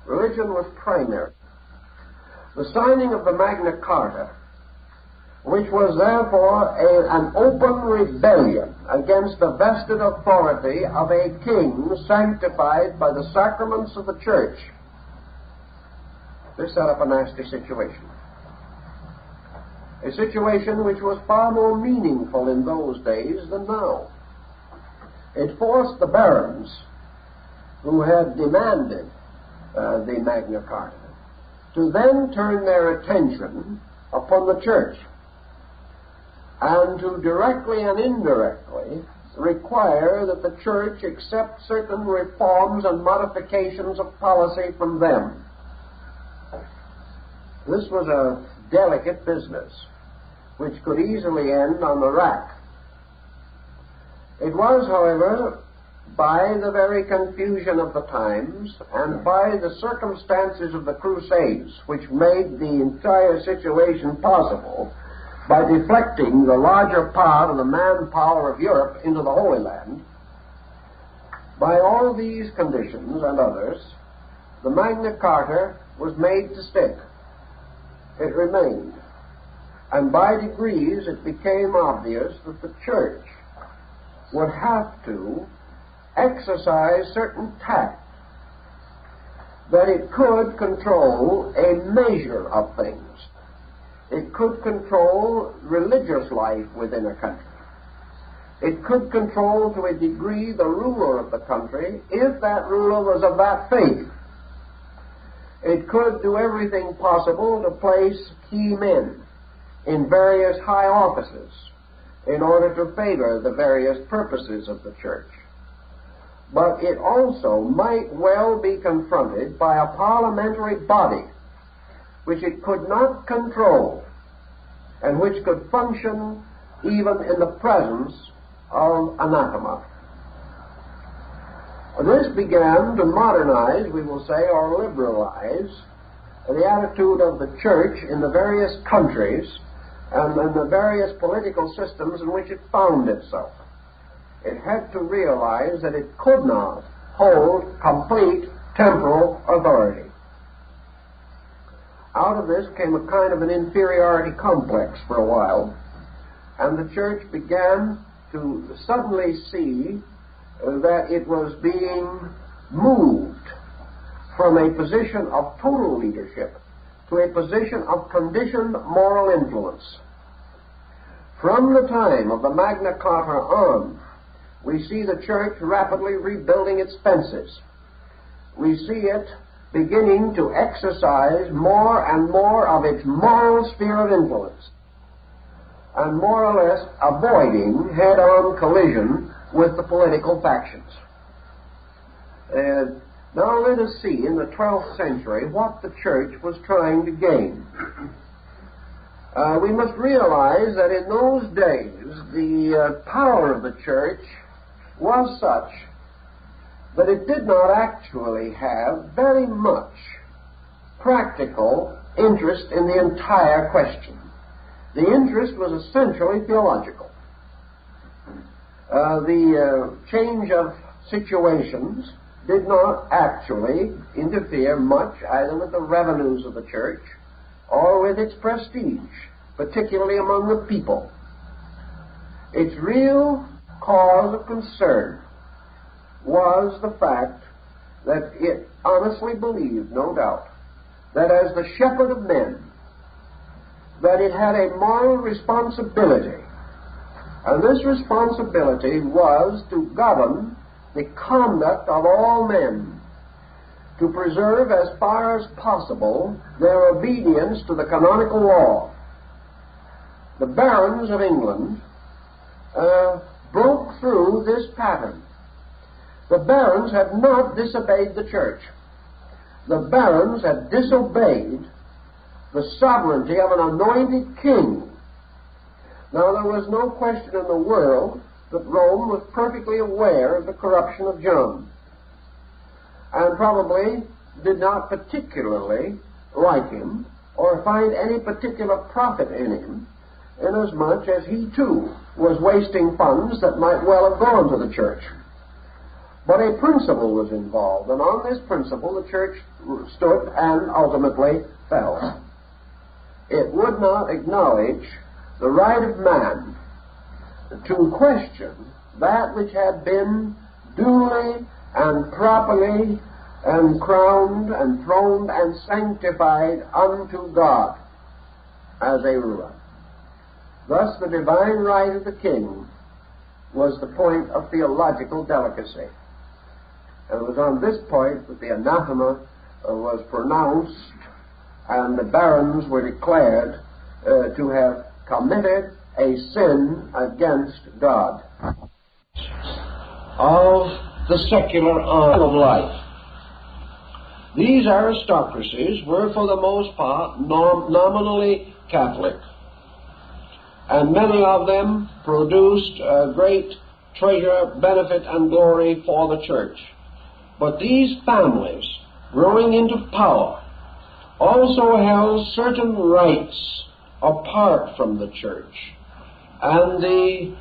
Religion was primary. The signing of the Magna Carta, which was therefore an open rebellion against the vested authority of a king sanctified by the sacraments of the church, this set up a nasty situation. A situation which was far more meaningful in those days than now. It forced the barons, who had demanded the Magna Carta, to then turn their attention upon the church and to directly and indirectly require that the church accept certain reforms and modifications of policy from them. This was a delicate business which could easily end on the rack. It was, however, by the very confusion of the times and by the circumstances of the Crusades, which made the entire situation possible by deflecting the larger part of the manpower of Europe into the Holy Land, by all these conditions and others, the Magna Carta was made to stick. It remained. And by degrees it became obvious that the church would have to exercise certain tact, that it could control a measure of things. It could control religious life within a country. It could control to a degree the ruler of the country, if that ruler was of that faith. It could do everything possible to place key men in various high offices in order to favor the various purposes of the church. But it also might well be confronted by a parliamentary body which it could not control and which could function even in the presence of anathema. This began to modernize, we will say, or liberalize the attitude of the church in the various countries and in the various political systems in which it found itself. It had to realize that it could not hold complete temporal authority. Out of this came a kind of an inferiority complex for a while, and the church began to suddenly see that it was being moved from a position of total leadership to a position of conditioned moral influence. From the time of the Magna Carta on, we see the church rapidly rebuilding its fences. We see it beginning to exercise more and more of its moral sphere of influence, and more or less avoiding head-on collision with the political factions. Now let us see in the 12th century what the church was trying to gain. We must realize that in those days the power of the church was such that it did not actually have very much practical interest in the entire question. The interest was essentially theological. The change of situations did not actually interfere much either with the revenues of the church or with its prestige, particularly among the people. Its real cause of concern was the fact that it honestly believed, no doubt, that as the shepherd of men, that it had a moral responsibility, and this responsibility was to govern the conduct of all men, to preserve as far as possible their obedience to the canonical law. The barons of England broke through this pattern. The barons had not disobeyed the church. The barons had disobeyed the sovereignty of an anointed king. Now, there was no question in the world that Rome was perfectly aware of the corruption of John, and probably did not particularly like him or find any particular profit in him, inasmuch as he too was wasting funds that might well have gone to the church. But a principle was involved, and on this principle the church stood and ultimately fell. It would not acknowledge the right of man to question that which had been duly and properly and crowned and throned and sanctified unto God as a ruler. Thus the divine right of the king was the point of theological delicacy. And it was on this point that the anathema was pronounced and the barons were declared to have committed a sin against God. Of the secular arm of life. These aristocracies were for the most part nominally Catholic, and many of them produced great treasure, benefit, and glory for the church. But these families, growing into power, also held certain rights apart from the church, and the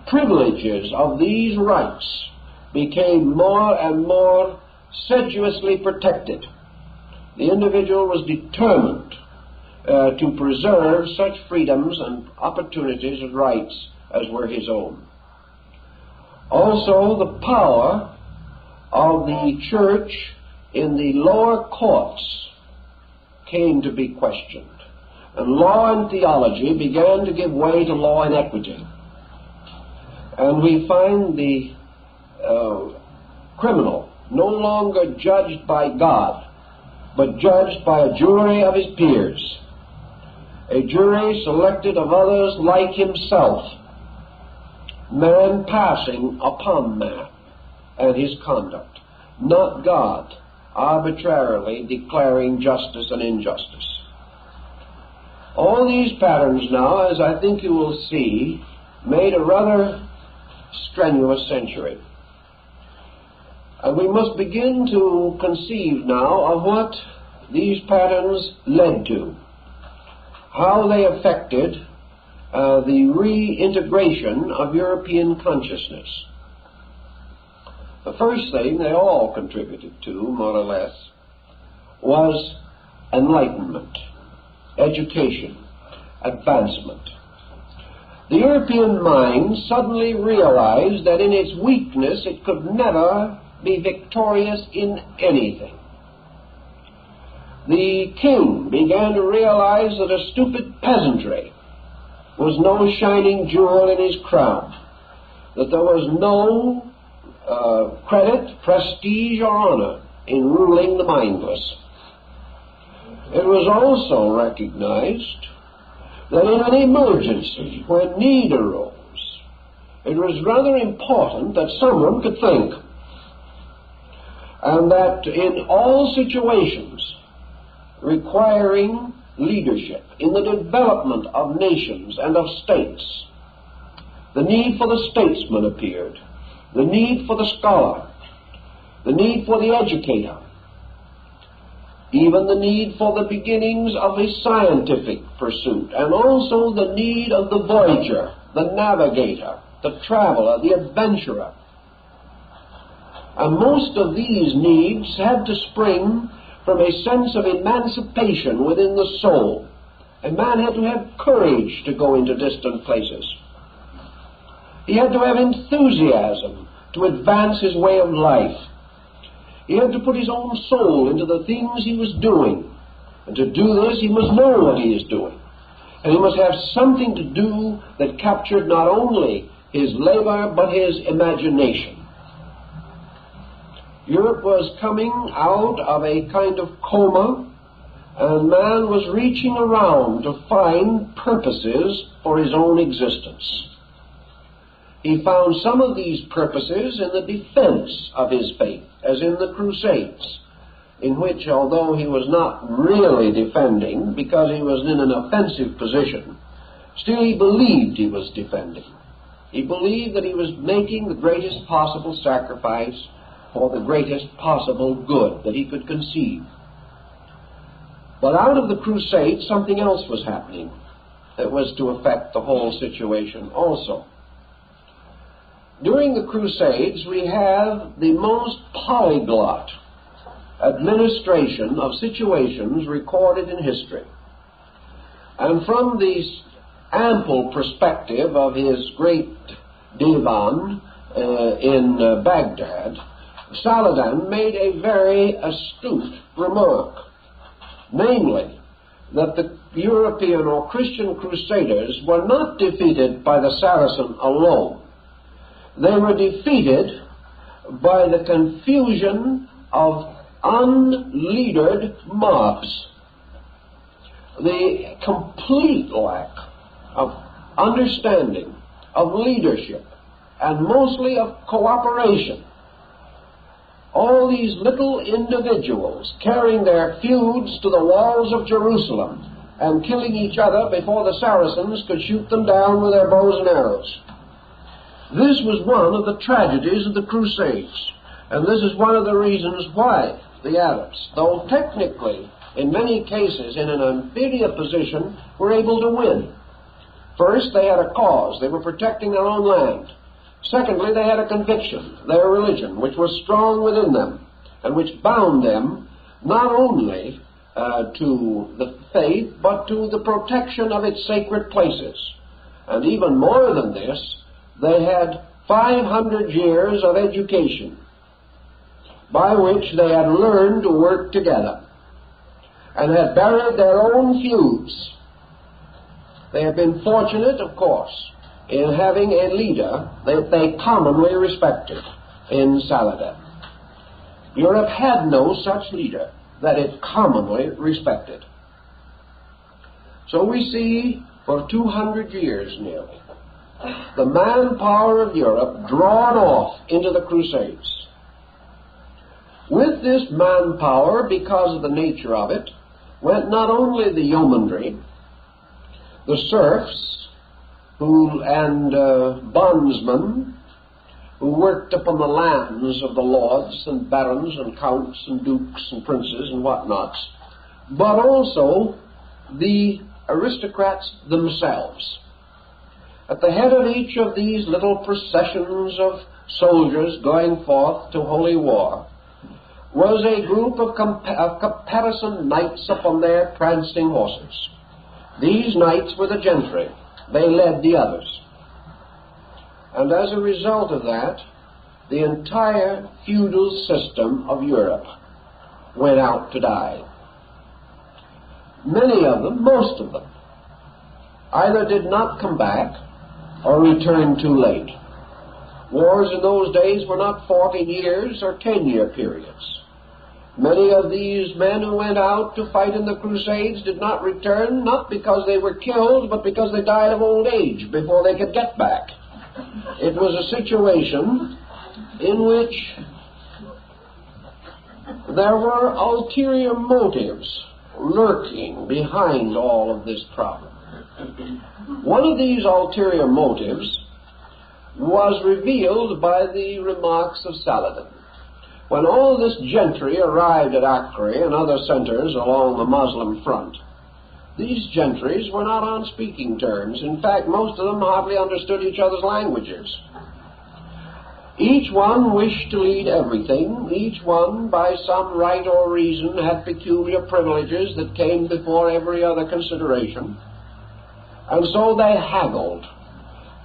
privileges of these rights became more and more sedulously protected. The individual was determined to preserve such freedoms and opportunities and rights as were his own. Also, the power of the church in the lower courts came to be questioned, and law and theology began to give way to law and equity. And we find the criminal no longer judged by God, but judged by a jury of his peers, a jury selected of others like himself, man passing upon man and his conduct, not God arbitrarily declaring justice and injustice. All these patterns now, as I think you will see, made a rather strenuous century. And we must begin to conceive now of what these patterns led to, how they affected the reintegration of European consciousness. The first thing they all contributed to, more or less, was enlightenment, education, advancement. The European mind suddenly realized that in its weakness it could never be victorious in anything. The king began to realize that a stupid peasantry was no shining jewel in his crown, that there was no credit, prestige, or honor in ruling the mindless. It was also recognized that in an emergency, when need arose, it was rather important that someone could think, and that in all situations requiring leadership in the development of nations and of states, the need for the statesman appeared, the need for the scholar, the need for the educator, even the need for the beginnings of a scientific pursuit, and also the need of the voyager, the navigator, the traveler, the adventurer. And most of these needs had to spring from a sense of emancipation within the soul. A man had to have courage to go into distant places. He had to have enthusiasm to advance his way of life. He had to put his own soul into the things he was doing. And to do this, he must know what he is doing. And he must have something to do that captured not only his labor, but his imagination. Europe was coming out of a kind of coma, and man was reaching around to find purposes for his own existence. He found some of these purposes in the defense of his faith, as in the Crusades, in which, although he was not really defending because he was in an offensive position, still he believed he was defending. He believed that he was making the greatest possible sacrifice for the greatest possible good that he could conceive. But out of the Crusades, something else was happening that was to affect the whole situation also. During the Crusades, we have the most polyglot administration of situations recorded in history. And from the ample perspective of his great divan in Baghdad, Saladin made a very astute remark, namely, that the European or Christian crusaders were not defeated by the Saracen alone. They were defeated by the confusion of unleadered mobs, the complete lack of understanding, of leadership, and mostly of cooperation. All these little individuals carrying their feuds to the walls of Jerusalem and killing each other before the Saracens could shoot them down with their bows and arrows. This was one of the tragedies of the Crusades, and this is one of the reasons why the Arabs, though technically, in many cases, in an inferior position, were able to win. First, they had a cause. They were protecting their own land. Secondly, they had a conviction, their religion, which was strong within them, and which bound them not only to the faith, but to the protection of its sacred places. And even more than this, they had 500 years of education by which they had learned to work together and had buried their own feuds. They have been fortunate, of course, in having a leader that they commonly respected in Saladin. Europe had no such leader that it commonly respected. So we see for 200 years nearly the manpower of Europe drawn off into the Crusades. With this manpower, because of the nature of it, went not only the yeomanry, the serfs, and bondsmen who worked upon the lands of the lords and barons and counts and dukes and princes and whatnots, but also the aristocrats themselves. At the head of each of these little processions of soldiers going forth to holy war was a group of caparisoned knights upon their prancing horses. These knights were the gentry. They led the others. And as a result of that, the entire feudal system of Europe went out to die. Many of them, most of them, either did not come back or returned too late. Wars in those days were not 40 years or 10-year periods. Many of these men who went out to fight in the Crusades did not return, not because they were killed, but because they died of old age before they could get back. It was a situation in which there were ulterior motives lurking behind all of this problem. One of these ulterior motives was revealed by the remarks of Saladin. When all this gentry arrived at Acre and other centers along the Muslim front, these gentries were not on speaking terms. In fact, most of them hardly understood each other's languages. Each one wished to lead everything. Each one, by some right or reason, had peculiar privileges that came before every other consideration. And so they haggled,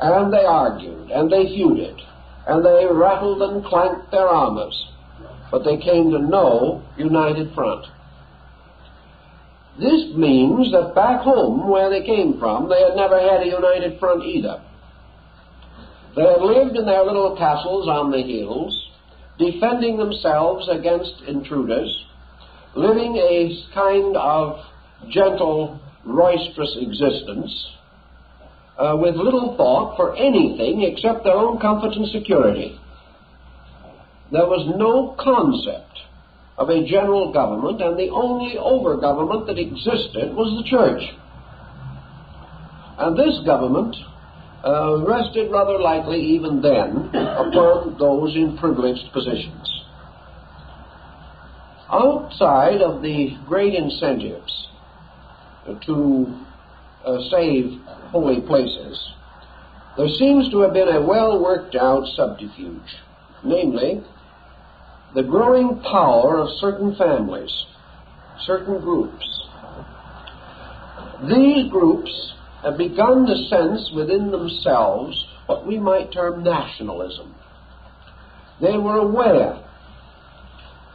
and they argued, and they feuded, and they rattled and clanked their armors. But they came to no united front. This means that back home, where they came from, they had never had a united front either. They had lived in their little castles on the hills, defending themselves against intruders, living a kind of gentle, roisterous existence, with little thought for anything except their own comfort and security. There was no concept of a general government, and the only over-government that existed was the church. And this government rested rather likely even then upon those in privileged positions. Outside of the great incentives to save holy places, there seems to have been a well-worked-out subterfuge, namely, the growing power of certain families, certain groups. These groups have begun to sense within themselves what we might term nationalism. They were aware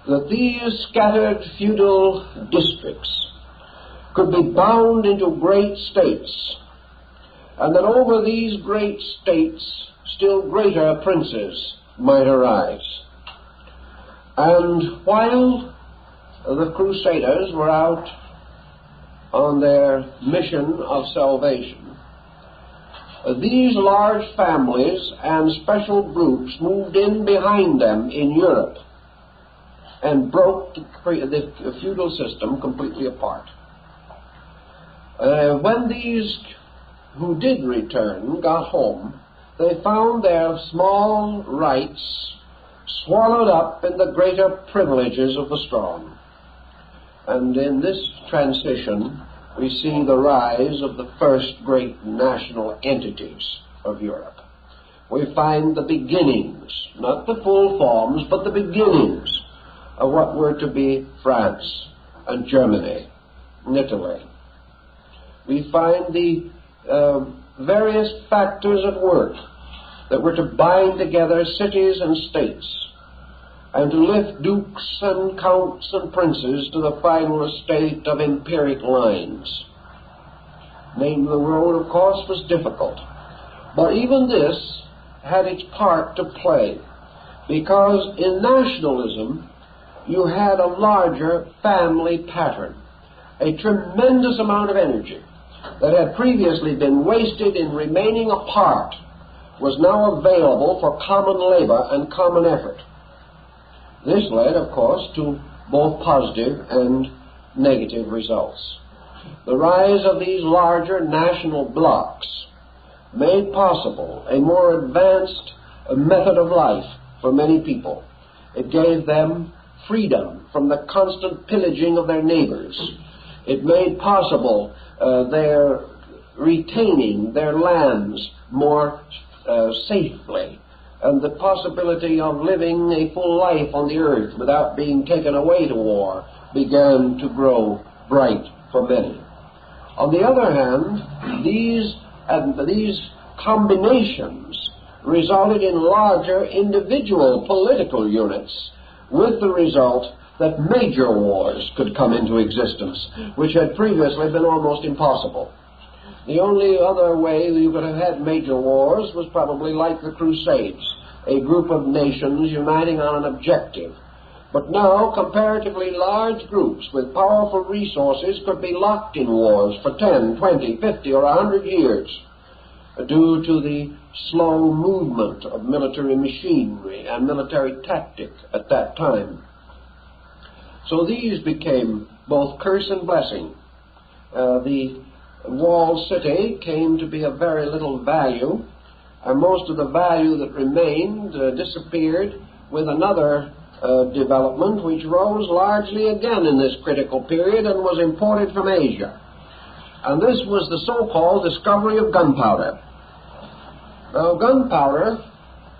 that these scattered feudal districts could be bound into great states, and that over these great states still greater princes might arise. And while the Crusaders were out on their mission of salvation, these large families and special groups moved in behind them in Europe and broke the feudal system completely apart. When these who did return got home, they found their small rights swallowed up in the greater privileges of the strong. And in this transition, we see the rise of the first great national entities of Europe. We find the beginnings, not the full forms, but the beginnings of what were to be France and Germany and Italy. We find the various factors at work that were to bind together cities and states and to lift dukes and counts and princes to the final estate of empiric lines. Naming the road, of course, was difficult, but even this had its part to play, because in nationalism you had a larger family pattern, a tremendous amount of energy that had previously been wasted in remaining apart was now available for common labor and common effort. This led, of course, to both positive and negative results. The rise of these larger national blocs made possible a more advanced method of life for many people. It gave them freedom from the constant pillaging of their neighbors. It made possible their retaining their lands more safely, and the possibility of living a full life on the earth without being taken away to war began to grow bright for many. On the other hand, these combinations resulted in larger individual political units, with the result that major wars could come into existence, which had previously been almost impossible. The only other way you could have had major wars was probably like the Crusades, a group of nations uniting on an objective. But now, comparatively large groups with powerful resources could be locked in wars for 10, 20, 50, or 100 years, due to the slow movement of military machinery and military tactic at that time. So these became both curse and blessing. The walled city came to be of very little value, and most of the value that remained disappeared with another development which rose largely again in this critical period and was imported from Asia. And this was the so-called discovery of gunpowder. Now, gunpowder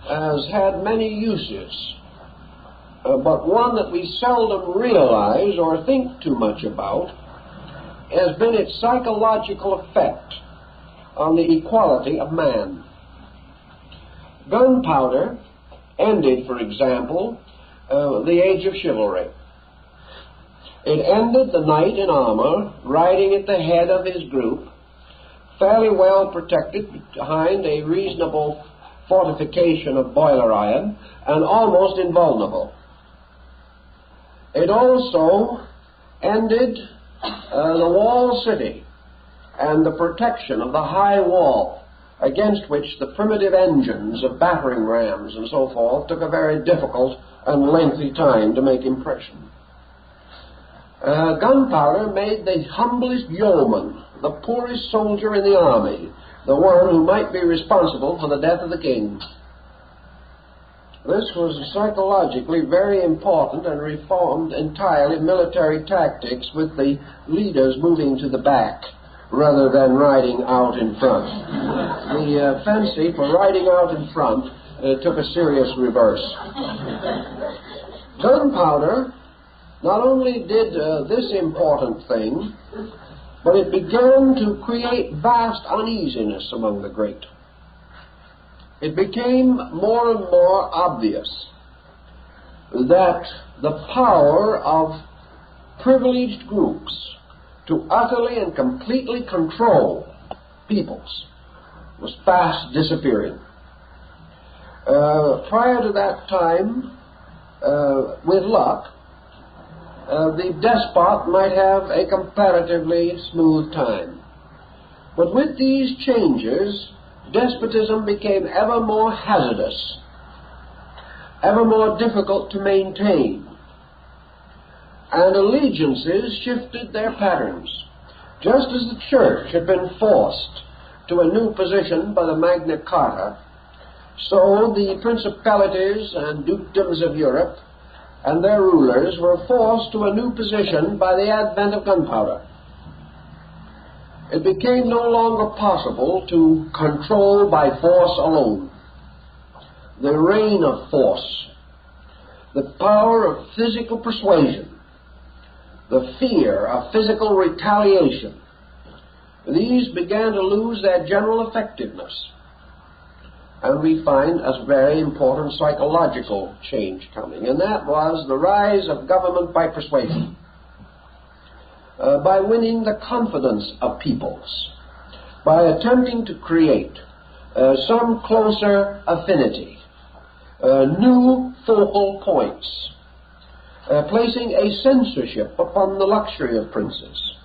has had many uses, but one that we seldom realize or think too much about has been its psychological effect on the equality of man. Gunpowder ended, for example, the age of chivalry. It ended the knight in armor, riding at the head of his group, fairly well protected behind a reasonable fortification of boiler iron, and almost invulnerable. It also ended the walled city and the protection of the high wall, against which the primitive engines of battering rams and so forth took a very difficult and lengthy time to make impression. Gunpowder made the humblest yeoman, the poorest soldier in the army, the one who might be responsible for the death of the king. This was psychologically very important and reformed entirely military tactics, with the leaders moving to the back rather than riding out in front. The fancy for riding out in front took a serious reverse. Gunpowder not only did this important thing, but it began to create vast uneasiness among the great. It became more and more obvious that the power of privileged groups to utterly and completely control peoples was fast disappearing. Prior to that time, with luck, the despot might have a comparatively smooth time. But with these changes, despotism became ever more hazardous, ever more difficult to maintain, and allegiances shifted their patterns. Just as the Church had been forced to a new position by the Magna Carta, so the principalities and dukedoms of Europe and their rulers were forced to a new position by the advent of gunpowder. It became no longer possible to control by force alone. The reign of force, the power of physical persuasion, the fear of physical retaliation, these began to lose their general effectiveness. And we find a very important psychological change coming, and that was the rise of government by persuasion, by winning the confidence of peoples, by attempting to create some closer affinity, new focal points, placing a censorship upon the luxury of princes,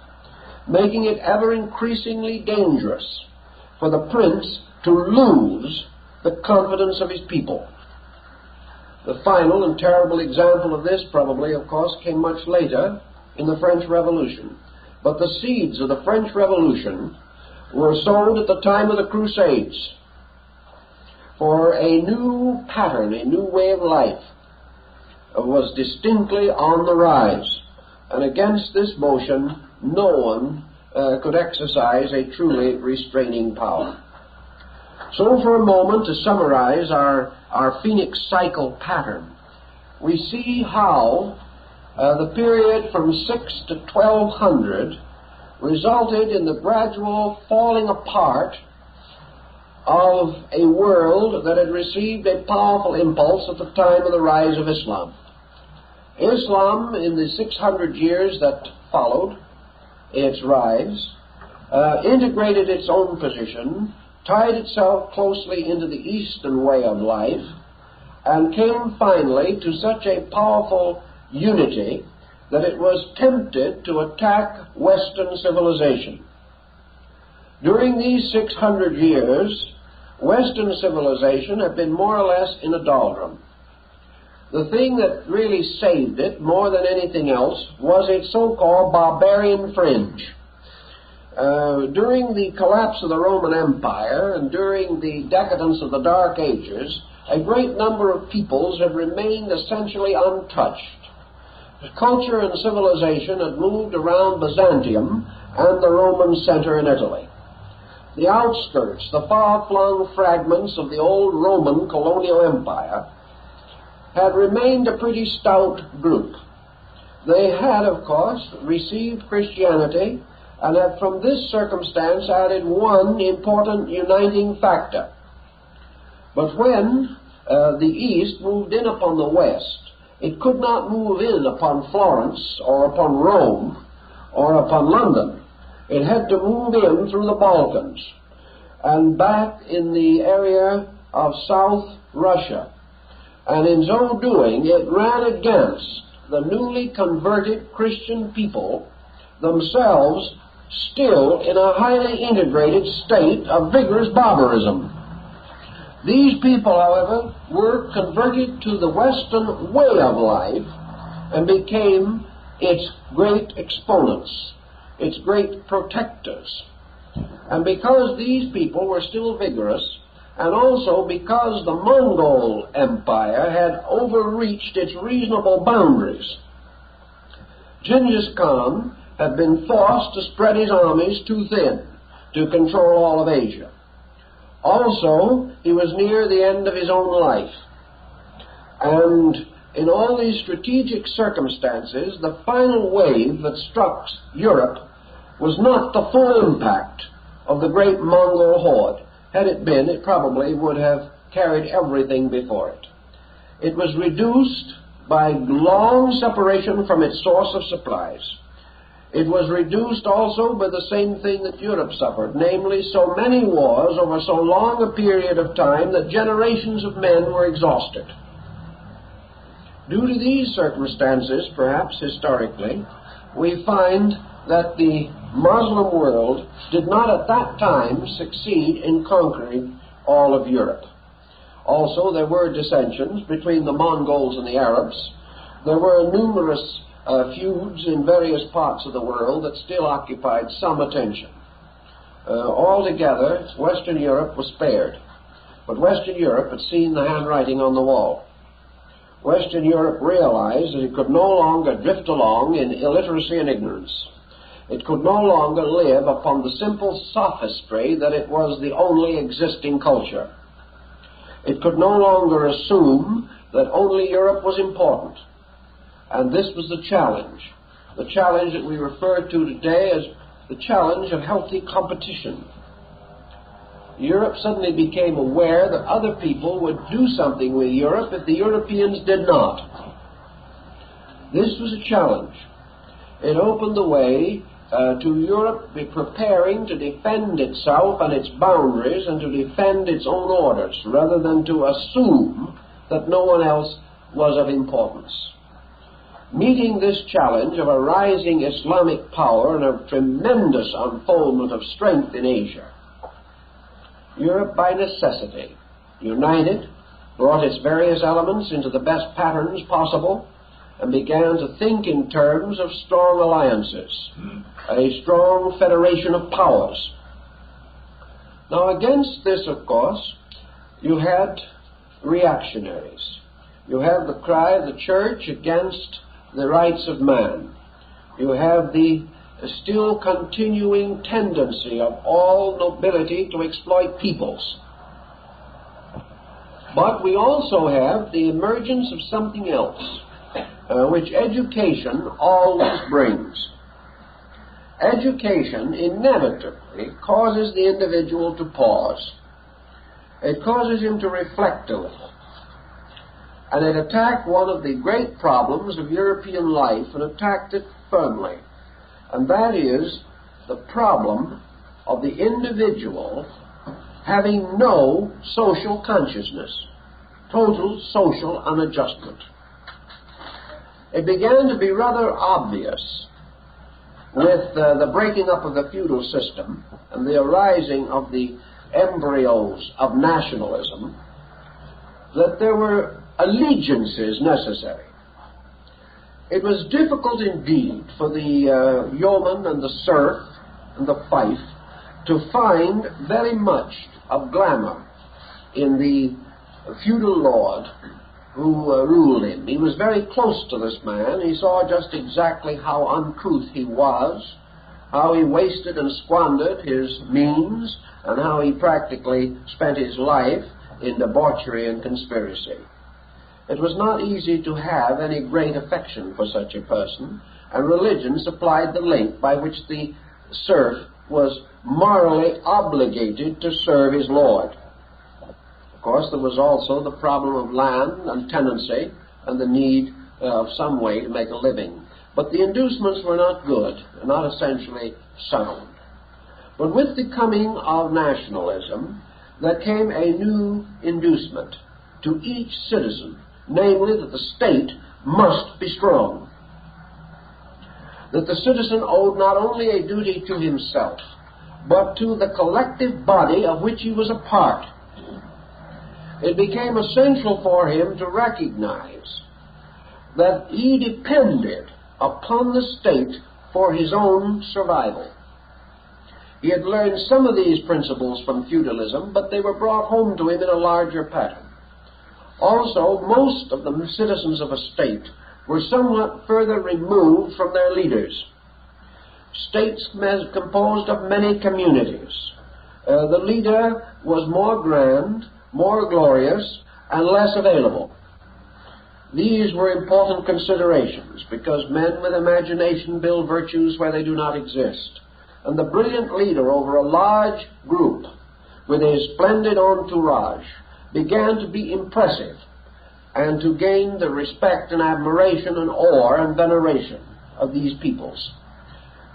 making it ever increasingly dangerous for the prince to lose the confidence of his people. The final and terrible example of this probably, of course, came much later in the French Revolution. But the seeds of the French Revolution were sown at the time of the Crusades, for a new pattern, a new way of life was distinctly on the rise. And against this motion, no one could exercise a truly restraining power. So for a moment, to summarize our Phoenix cycle pattern, we see how the period from 6 to 1200 resulted in the gradual falling apart of a world that had received a powerful impulse at the time of the rise of Islam. Islam, in the 600 years that followed its rise, integrated its own position, tied itself closely into the Eastern way of life, and came finally to such a powerful unity that it was tempted to attack Western civilization. During these 600 years, Western civilization had been more or less in a doldrum. The thing that really saved it more than anything else was its so-called barbarian fringe. During the collapse of the Roman Empire and during the decadence of the Dark Ages, a great number of peoples had remained essentially untouched. Culture and civilization had moved around Byzantium and the Roman center in Italy. The outskirts, the far-flung fragments of the old Roman colonial empire, had remained a pretty stout group. They had, of course, received Christianity and had from this circumstance added one important uniting factor. But when the East moved in upon the West, it could not move in upon Florence or upon Rome or upon London. It had to move in through the Balkans and back in the area of South Russia. And in so doing, it ran against the newly converted Christian people, themselves still in a highly integrated state of vigorous barbarism. These people, however, were converted to the Western way of life and became its great exponents, its great protectors. And because these people were still vigorous, and also because the Mongol Empire had overreached its reasonable boundaries, Genghis Khan had been forced to spread his armies too thin to control all of Asia. Also, he was near the end of his own life. And in all these strategic circumstances, the final wave that struck Europe was not the full impact of the great Mongol horde. Had it been, it probably would have carried everything before it. It was reduced by long separation from its source of supplies. It was reduced also by the same thing that Europe suffered, namely so many wars over so long a period of time that generations of men were exhausted. Due to these circumstances, perhaps historically, we find that the Muslim world did not at that time succeed in conquering all of Europe. Also, there were dissensions between the Mongols and the Arabs. There were numerous feuds in various parts of the world that still occupied some attention. Altogether, Western Europe was spared. But Western Europe had seen the handwriting on the wall. Western Europe realized that it could no longer drift along in illiteracy and ignorance. It could no longer live upon the simple sophistry that it was the only existing culture. It could no longer assume that only Europe was important. And this was the challenge that we refer to today as the challenge of healthy competition. Europe suddenly became aware that other people would do something with Europe if the Europeans did not. This was a challenge. It opened the way to Europe be preparing to defend itself and its boundaries and to defend its own orders, rather than to assume that no one else was of importance. Meeting this challenge of a rising Islamic power and a tremendous unfoldment of strength in Asia, Europe by necessity united, brought its various elements into the best patterns possible, and began to think in terms of strong alliances, a strong federation of powers. Now, against this, of course, you had reactionaries. You have the cry of the church against the rights of man. You have the still continuing tendency of all nobility to exploit peoples. But we also have the emergence of something else, which education always brings. Education inevitably causes the individual to pause. It causes him to reflect a little. And it attacked one of the great problems of European life and attacked it firmly. And that is the problem of the individual having no social consciousness, total social unadjustment. It began to be rather obvious with the breaking up of the feudal system and the arising of the embryos of nationalism that there were allegiances necessary. It was difficult indeed for the yeoman and the serf and the fief to find very much of glamour in the feudal lord who ruled him. He was very close to this man. He saw just exactly how uncouth he was, how he wasted and squandered his means, and how he practically spent his life in debauchery and conspiracy. It was not easy to have any great affection for such a person, and religion supplied the link by which the serf was morally obligated to serve his lord. Of course, there was also the problem of land and tenancy and the need of some way to make a living. But the inducements were not good, not essentially sound. But with the coming of nationalism, there came a new inducement to each citizen, namely that the state must be strong. That the citizen owed not only a duty to himself, but to the collective body of which he was a part. It became essential for him to recognize that he depended upon the state for his own survival. He had learned some of these principles from feudalism, but they were brought home to him in a larger pattern. Also, most of the citizens of a state were somewhat further removed from their leaders. States composed of many communities. The leader was more grand, more glorious, and less available. These were important considerations, because men with imagination build virtues where they do not exist. And the brilliant leader over a large group, with his splendid entourage, began to be impressive and to gain the respect and admiration and awe and veneration of these peoples.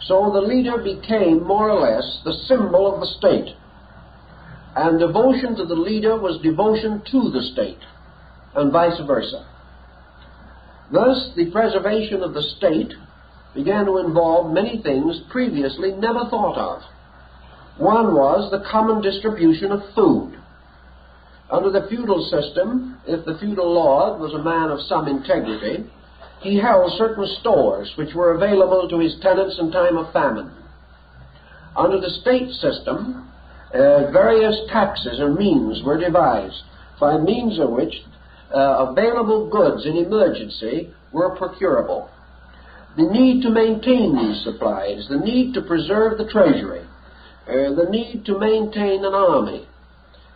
So the leader became more or less the symbol of the state, and devotion to the leader was devotion to the state, and vice versa. Thus, the preservation of the state began to involve many things previously never thought of. One was the common distribution of food. Under the feudal system, if the feudal lord was a man of some integrity, he held certain stores which were available to his tenants in time of famine. Under the state system, various taxes or means were devised, by means of which available goods in emergency were procurable. The need to maintain these supplies, the need to preserve the treasury, the need to maintain an army,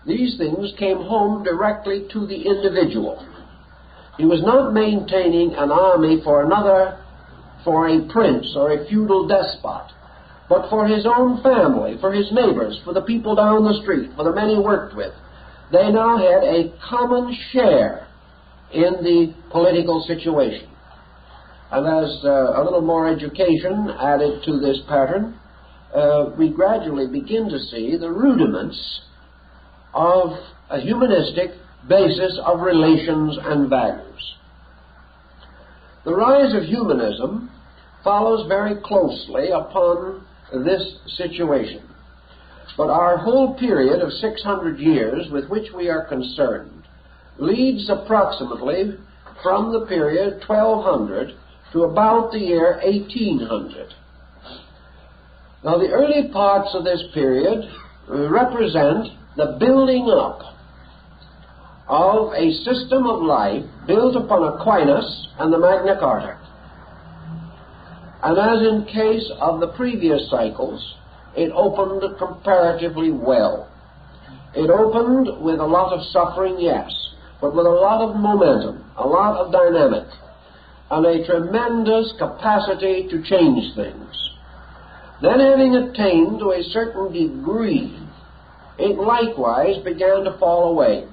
these things came home directly to the individual. He was not maintaining an army for another, for a prince or a feudal despot, but for his own family, for his neighbors, for the people down the street, for the men he worked with. They now had a common share in the political situation. And as a little more education added to this pattern, we gradually begin to see the rudiments of a humanistic basis of relations and values. The rise of humanism follows very closely upon this situation. But our whole period of 600 years with which we are concerned leads approximately from the period 1200 to about the year 1800. Now, the early parts of this period represent the building up of a system of life built upon Aquinas and the Magna Carta. And as in case of the previous cycles, it opened comparatively well. It opened with a lot of suffering, yes, but with a lot of momentum, a lot of dynamic, and a tremendous capacity to change things. Then, having attained to a certain degree, it likewise began to fall away.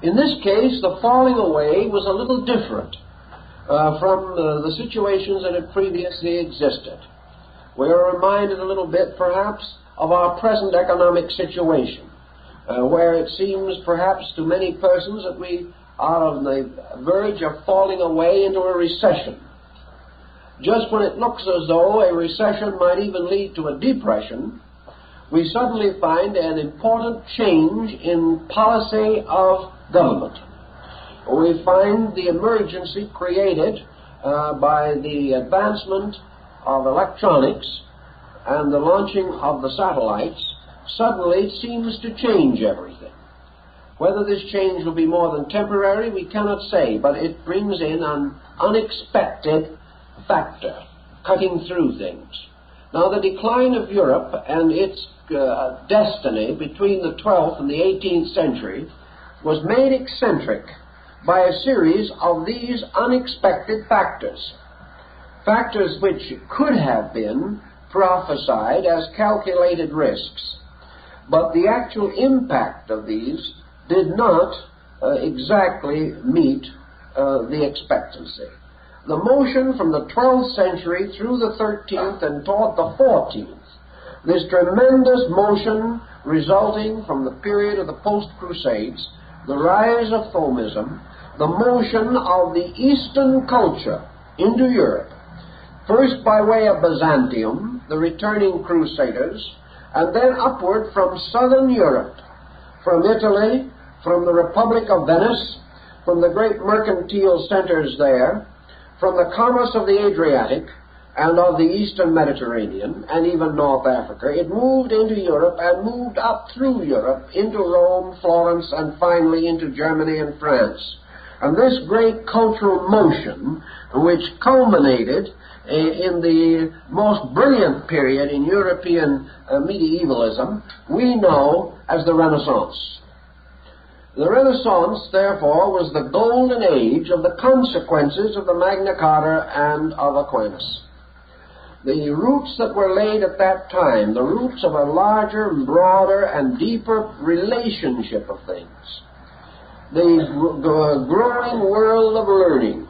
In this case, the falling away was a little different from the situations that had previously existed. We are reminded a little bit, perhaps, of our present economic situation, where it seems, perhaps, to many persons that we are on the verge of falling away into a recession. Just when it looks as though a recession might even lead to a depression, we suddenly find an important change in policy of government. We find the emergency created by the advancement of electronics and the launching of the satellites suddenly seems to change everything. Whether this change will be more than temporary, we cannot say, but it brings in an unexpected factor, cutting through things. Now, the decline of Europe and its destiny between the 12th and the 18th century was made eccentric by a series of these unexpected factors. Factors which could have been prophesied as calculated risks, but the actual impact of these did not exactly meet the expectancy. The motion from the 12th century through the 13th and toward the 14th, this tremendous motion resulting from the period of the post-Crusades, the rise of Thomism, the motion of the Eastern culture into Europe, first by way of Byzantium, the returning Crusaders, and then upward from southern Europe, from Italy, from the Republic of Venice, from the great mercantile centers there, from the commerce of the Adriatic, and of the Eastern Mediterranean, and even North Africa. It moved into Europe and moved up through Europe into Rome, Florence, and finally into Germany and France. And this great cultural motion, which culminated in the most brilliant period in European medievalism, we know as the Renaissance. The Renaissance, therefore, was the golden age of the consequences of the Magna Carta and of Aquinas. The roots that were laid at that time, the roots of a larger, broader, and deeper relationship of things, the growing world of learning,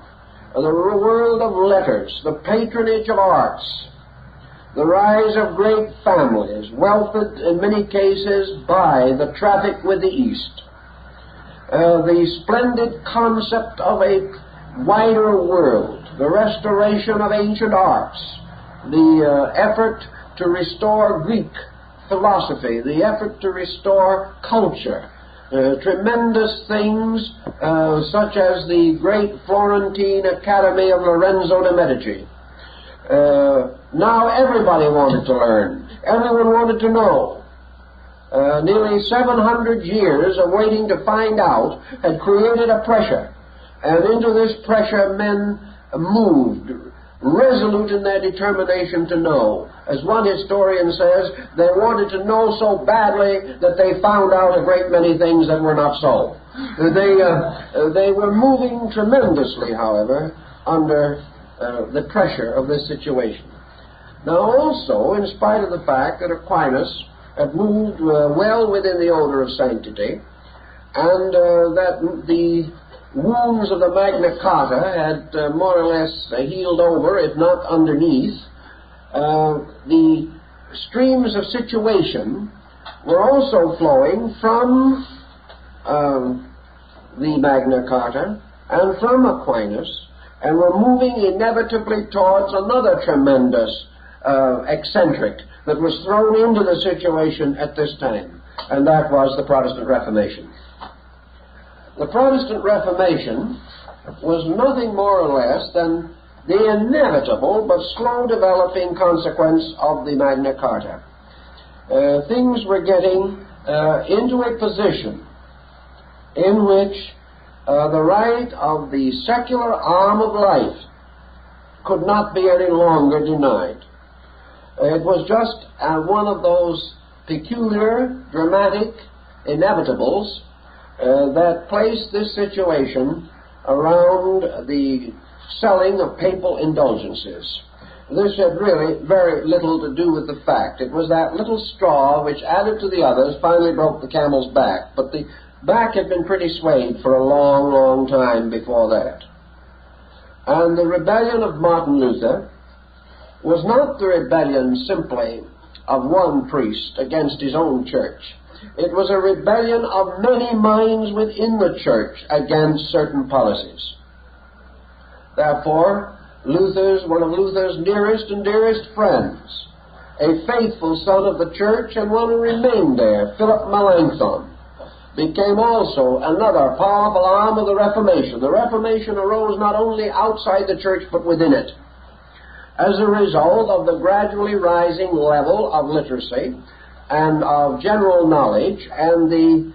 the world of letters, the patronage of arts, the rise of great families, wealthed in many cases by the traffic with the East, the splendid concept of a wider world, the restoration of ancient arts, the effort to restore Greek philosophy, the effort to restore culture, tremendous things such as the great Florentine Academy of Lorenzo de Medici. Now everybody wanted to learn. Everyone wanted to know. Nearly 700 years of waiting to find out had created a pressure. And into this pressure men moved, resolute in their determination to know. As one historian says, they wanted to know so badly that they found out a great many things that were not so. They were moving tremendously, however, under the pressure of this situation. Now also, in spite of the fact that Aquinas had moved well within the order of sanctity, and that the wounds of the Magna Carta had more or less healed over, if not underneath, the streams of situation were also flowing from the Magna Carta and from Aquinas, and were moving inevitably towards another tremendous eccentric that was thrown into the situation at this time, and that was the Protestant Reformation. The Protestant Reformation was nothing more or less than the inevitable but slow developing consequence of the Magna Carta. Things were getting into a position in which the right of the secular arm of life could not be any longer denied. It was just one of those peculiar, dramatic inevitables that placed this situation around the selling of papal indulgences. This had really very little to do with the fact. It was that little straw which, added to the others, finally broke the camel's back. But the back had been pretty swayed for a long, long time before that. And the rebellion of Martin Luther was not the rebellion simply of one priest against his own church. It was a rebellion of many minds within the church against certain policies. Therefore, one of Luther's nearest and dearest friends, a faithful son of the church and one who remained there, Philip Melanchthon, became also another powerful arm of the Reformation. The Reformation arose not only outside the church but within it, as a result of the gradually rising level of literacy and of general knowledge and the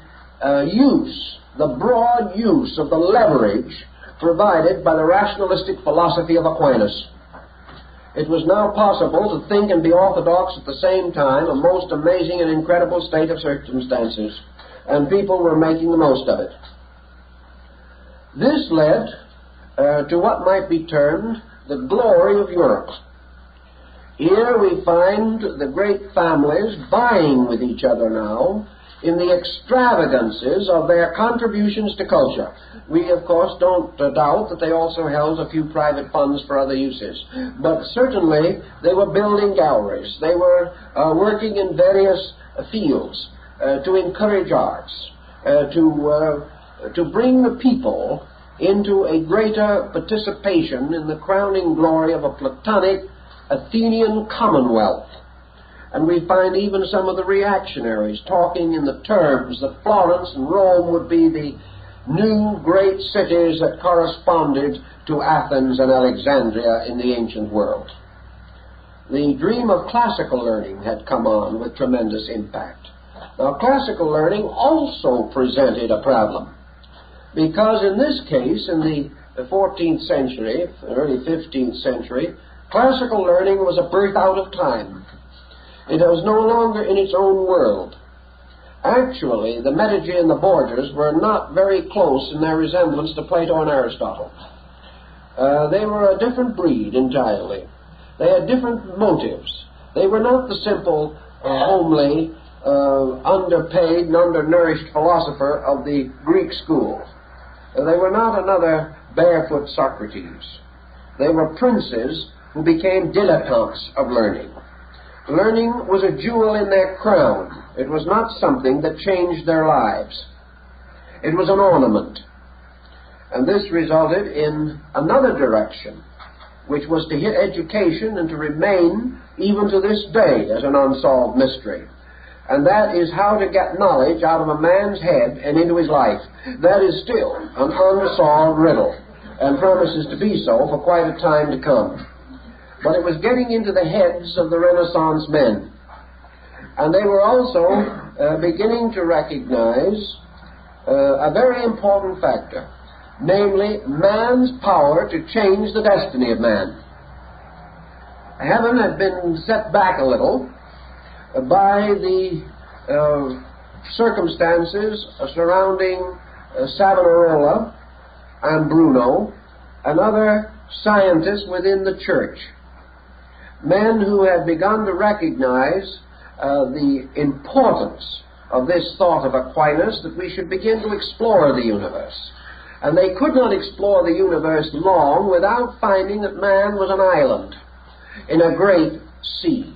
broad use of the leverage provided by the rationalistic philosophy of Aquinas. It was now possible to think and be orthodox at the same time, a most amazing and incredible state of circumstances, and people were making the most of it. This led to what might be termed the glory of Europe. Here we find the great families vying with each other now in the extravagances of their contributions to culture. We, of course, don't doubt that they also held a few private funds for other uses. But certainly they were building galleries. They were working in various fields to encourage arts, to bring the people into a greater participation in the crowning glory of a Platonic Athenian commonwealth. And we find even some of the reactionaries talking in the terms that Florence and Rome would be the new great cities that corresponded to Athens and Alexandria in the ancient world. the dream of classical learning had come on with tremendous impact. Now, classical learning also presented a problem, because in this case, in the 14th century, early 15th century, classical learning was a birth out of time. It was no longer in its own world. Actually, the Medici and the Borgias were not very close in their resemblance to Plato and Aristotle. They were a different breed entirely. They had different motives. They were not the simple, homely, underpaid and undernourished philosopher of the Greek school. They were not another barefoot Socrates. They were princes who became dilettantes of learning. Learning was a jewel in their crown. It was not something that changed their lives. It was an ornament. And this resulted in another direction, which was to hit education and to remain, even to this day, as an unsolved mystery. And that is how to get knowledge out of a man's head and into his life. That is still an unsolved riddle, and promises to be so for quite a time to come. But it was getting into the heads of the Renaissance men. And they were also beginning to recognize a very important factor, namely man's power to change the destiny of man. Heaven had been set back a little by the circumstances surrounding Savonarola and Bruno and other scientists within the church. Men who had begun to recognize the importance of this thought of Aquinas, that we should begin to explore the universe. And they could not explore the universe long without finding that man was an island in a great sea,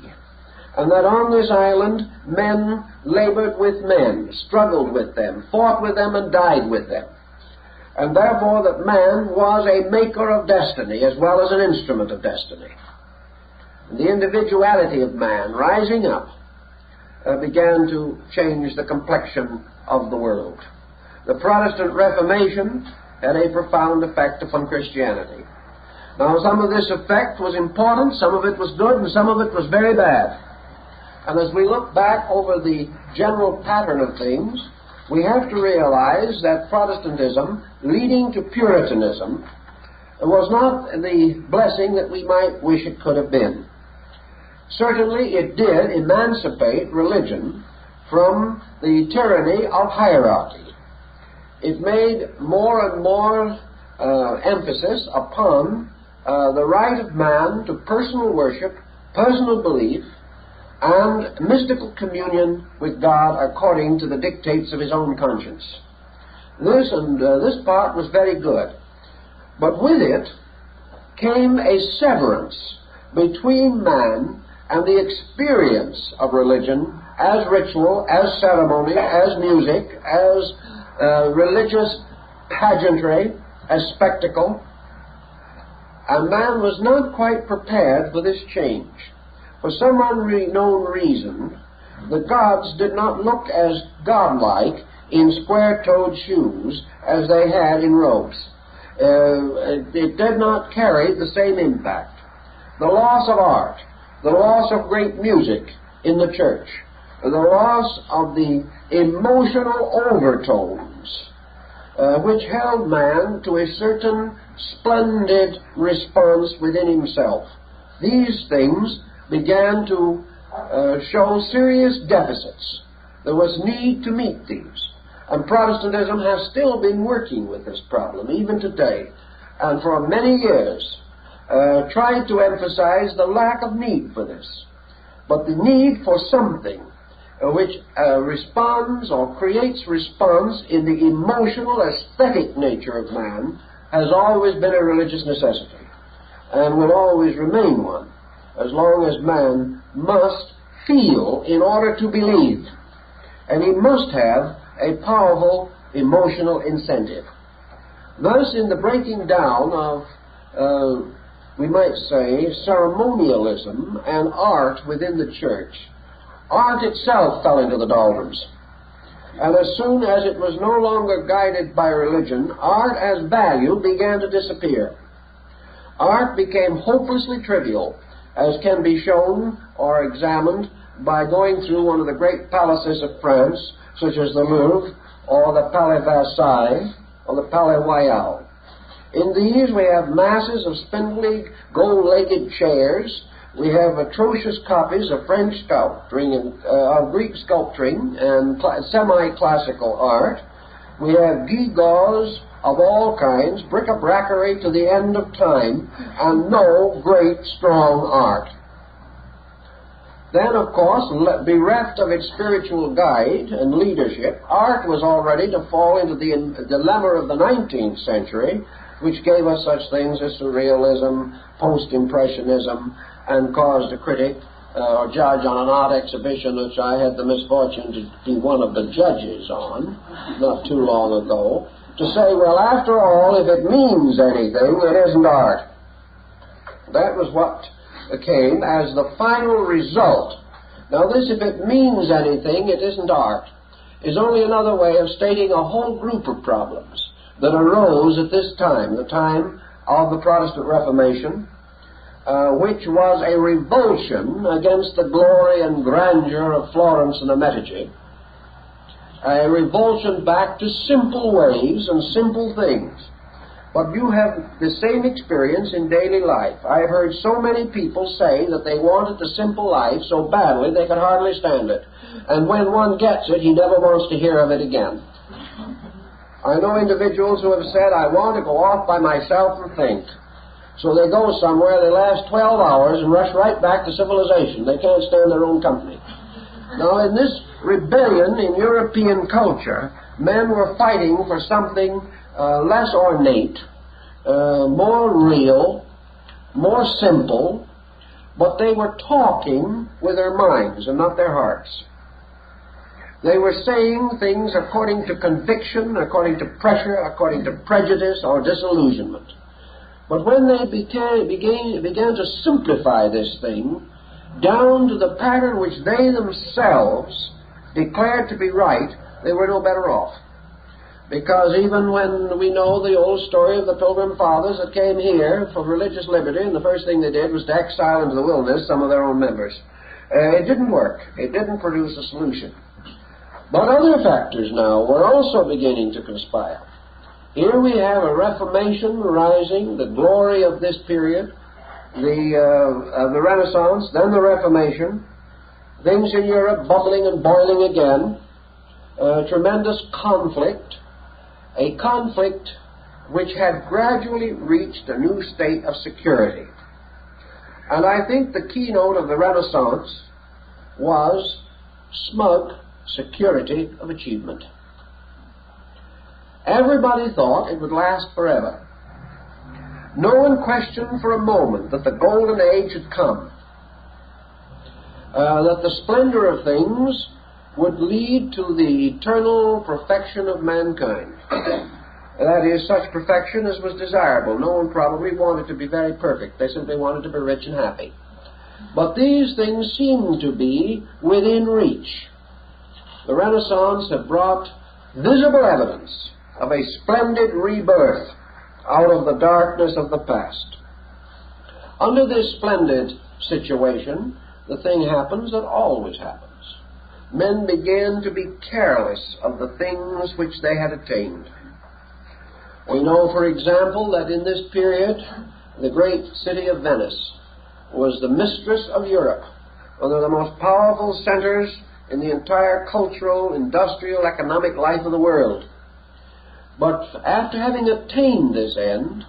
and that on this island men labored with men, struggled with them, fought with them, and died with them. And therefore that man was a maker of destiny as well as an instrument of destiny. The individuality of man rising up began to change the complexion of the world. The Protestant Reformation had a profound effect upon Christianity. Now, some of this effect was important, some of it was good, and some of it was very bad. And as we look back over the general pattern of things, we have to realize that Protestantism, leading to Puritanism, was not the blessing that we might wish it could have been. Certainly it did emancipate religion from the tyranny of hierarchy. It made more and more emphasis upon the right of man to personal worship, personal belief, and mystical communion with God according to the dictates of his own conscience. This part was very good. But with it came a severance between man and the experience of religion as ritual, as ceremony, as music, as religious pageantry, as spectacle. And man was not quite prepared for this change. For some unknown reason, the gods did not look as godlike in square-toed shoes as they had in robes. It did not carry the same impact. The loss of art, the loss of great music in the church, the loss of the emotional overtones which held man to a certain splendid response within himself. These things began to show serious deficits. There was need to meet these. And Protestantism has still been working with this problem, even today, and for many years tried to emphasize the lack of need for this. But the need for something which responds or creates response in the emotional, aesthetic nature of man has always been a religious necessity, and will always remain one, as long as man must feel in order to believe. And he must have a powerful emotional incentive. Thus, in the breaking down of, we might say, ceremonialism and art within the church, art itself fell into the doldrums. And as soon as it was no longer guided by religion, art as value began to disappear. Art became hopelessly trivial as can be shown or examined by going through one of the great palaces of France, such as the Louvre, or the Palais Versailles, or the Palais Royal. In these we have masses of spindly, gold-legged chairs. We have atrocious copies of French sculpturing, of Greek sculpturing, and semi-classical art. We have gewgaws of all kinds, bric-a-brackery to the end of time, and no great, strong art. Then, of course, bereft of its spiritual guide and leadership, art was already to fall into the dilemma of the 19th century, which gave us such things as surrealism, post-impressionism, and caused a critic or judge on an art exhibition which I had the misfortune to be one of the judges on not too long ago, to say, well, after all, if it means anything, it isn't art. That was what came as the final result. Now this, if it means anything, it isn't art, is only another way of stating a whole group of problems that arose at this time, the time of the Protestant Reformation, which was a revulsion against the glory and grandeur of Florence and the Medici, a revulsion back to simple ways and simple things. But you have the same experience in daily life. I have heard so many people say that they wanted the simple life so badly they could hardly stand it. And when one gets it, he never wants to hear of it again. I know individuals who have said, I want to go off by myself and think. So they go somewhere, they last 12 hours and rush right back to civilization. They can't stand their own company. Now, in this rebellion in European culture, men were fighting for something less ornate, more real, more simple, but they were talking with their minds and not their hearts. They were saying things according to conviction, according to pressure, according to prejudice or disillusionment. But when they began to simplify this thing down to the pattern which they themselves declared to be right, they were no better off. Because even when we know the old story of the Pilgrim Fathers that came here for religious liberty, and the first thing they did was to exile into the wilderness some of their own members. It didn't work. It didn't produce a solution. But other factors now were also beginning to conspire. Here we have a Reformation rising, the glory of this period, the Renaissance, then the Reformation, things in Europe bubbling and boiling again, tremendous conflict, a conflict which had gradually reached a new state of security. And I think the keynote of the Renaissance was smug security of achievement. Everybody thought it would last forever. No one questioned for a moment that the golden age had come, that the splendor of things would lead to the eternal perfection of mankind. That is, such perfection as was desirable. No one probably wanted to be very perfect. They simply wanted to be rich and happy. But these things seemed to be within reach. The Renaissance had brought visible evidence of a splendid rebirth out of the darkness of the past. Under this splendid situation, the thing happens that always happens. Men began to be careless of the things which they had attained. We know, for example, that in this period, the great city of Venice was the mistress of Europe, one of the most powerful centers in the entire cultural, industrial, economic life of the world. But after having attained this end,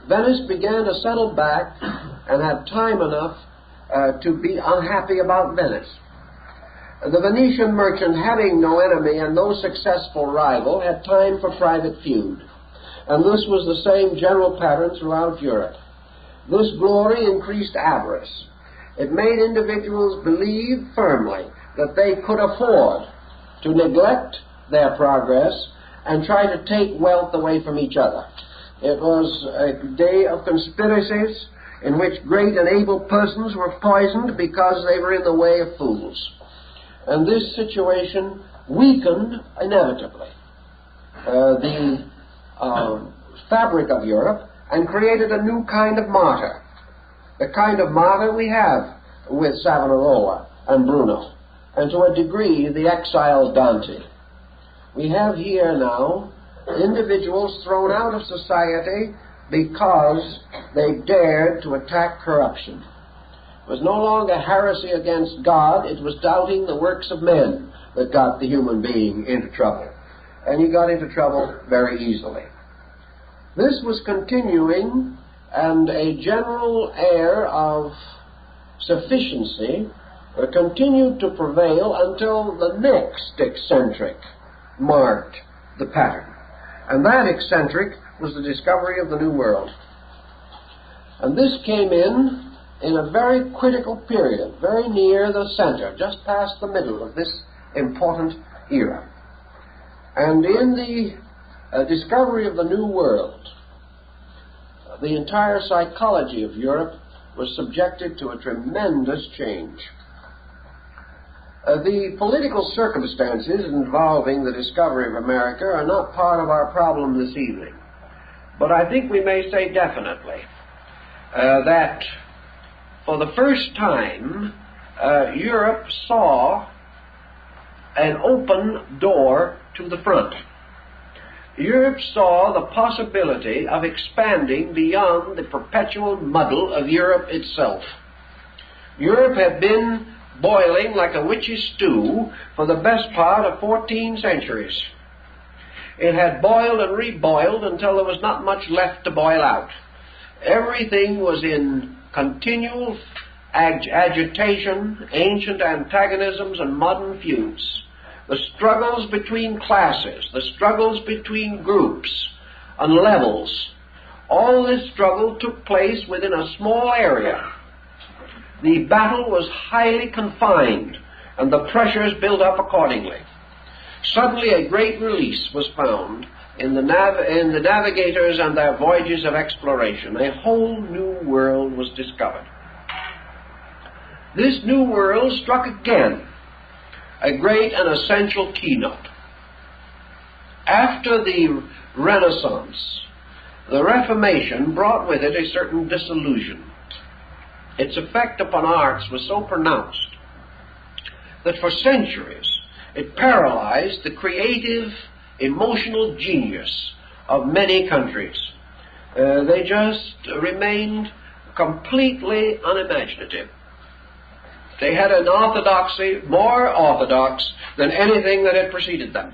Venice began to settle back and had time enough to be unhappy about Venice. The Venetian merchant, having no enemy and no successful rival, had time for private feud. And this was the same general pattern throughout Europe. This glory increased avarice. It made individuals believe firmly that they could afford to neglect their progress and try to take wealth away from each other. It was a day of conspiracies in which great and able persons were poisoned because they were in the way of fools. And this situation weakened, inevitably, the fabric of Europe and created a new kind of martyr. the kind of martyr we have with Savonarola and Bruno, and to a degree the exiled Dante. We have here now individuals thrown out of society because they dared to attack corruption. It was no longer heresy against God, it was doubting the works of men that got the human being into trouble. And he got into trouble very easily. This was continuing, and a general air of sufficiency continued to prevail until the next eccentric marked the pattern. And that eccentric was the discovery of the New World. And this came in a very critical period, very near the center, just past the middle of this important era. And in the discovery of the New World, the entire psychology of Europe was subjected to a tremendous change. The political circumstances involving the discovery of America are not part of our problem this evening. But I think we may say definitely that for the first time, Europe saw an open door to the front. Europe saw the possibility of expanding beyond the perpetual muddle of Europe itself. Europe had been boiling like a witch's stew for the best part of 14 centuries. It had boiled and reboiled until there was not much left to boil out. Everything was in continual agitation, ancient antagonisms and modern feuds. The struggles between classes, the struggles between groups and levels, all this struggle took place within a small area. The battle was highly confined, and the pressures built up accordingly. Suddenly a great release was found in the navigators and their voyages of exploration. A whole new world was discovered. This new world struck again a great and essential keynote. After the Renaissance, the Reformation brought with it a certain disillusion. Its effect upon arts was so pronounced that for centuries it paralyzed the creative, emotional genius of many countries. They just remained completely unimaginative. They had an orthodoxy more orthodox than anything that had preceded them.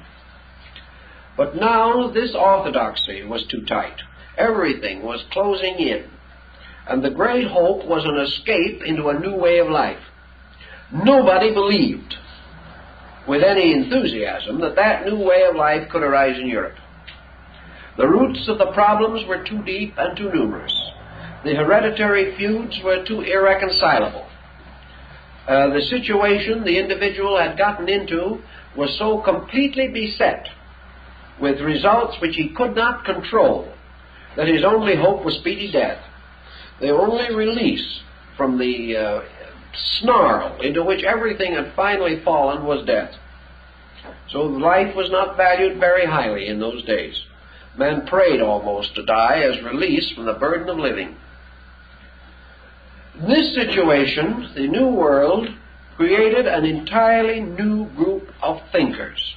But now this orthodoxy was too tight. Everything was closing in. And the great hope was an escape into a new way of life. Nobody believed with any enthusiasm that that new way of life could arise in Europe. The roots of the problems were too deep and too numerous. The hereditary feuds were too irreconcilable. The situation the individual had gotten into was so completely beset with results which he could not control that his only hope was speedy death. The only release from the snarl into which everything had finally fallen was death. So life was not valued very highly in those days. Man prayed almost to die as release from the burden of living. This situation, the New World, created an entirely new group of thinkers,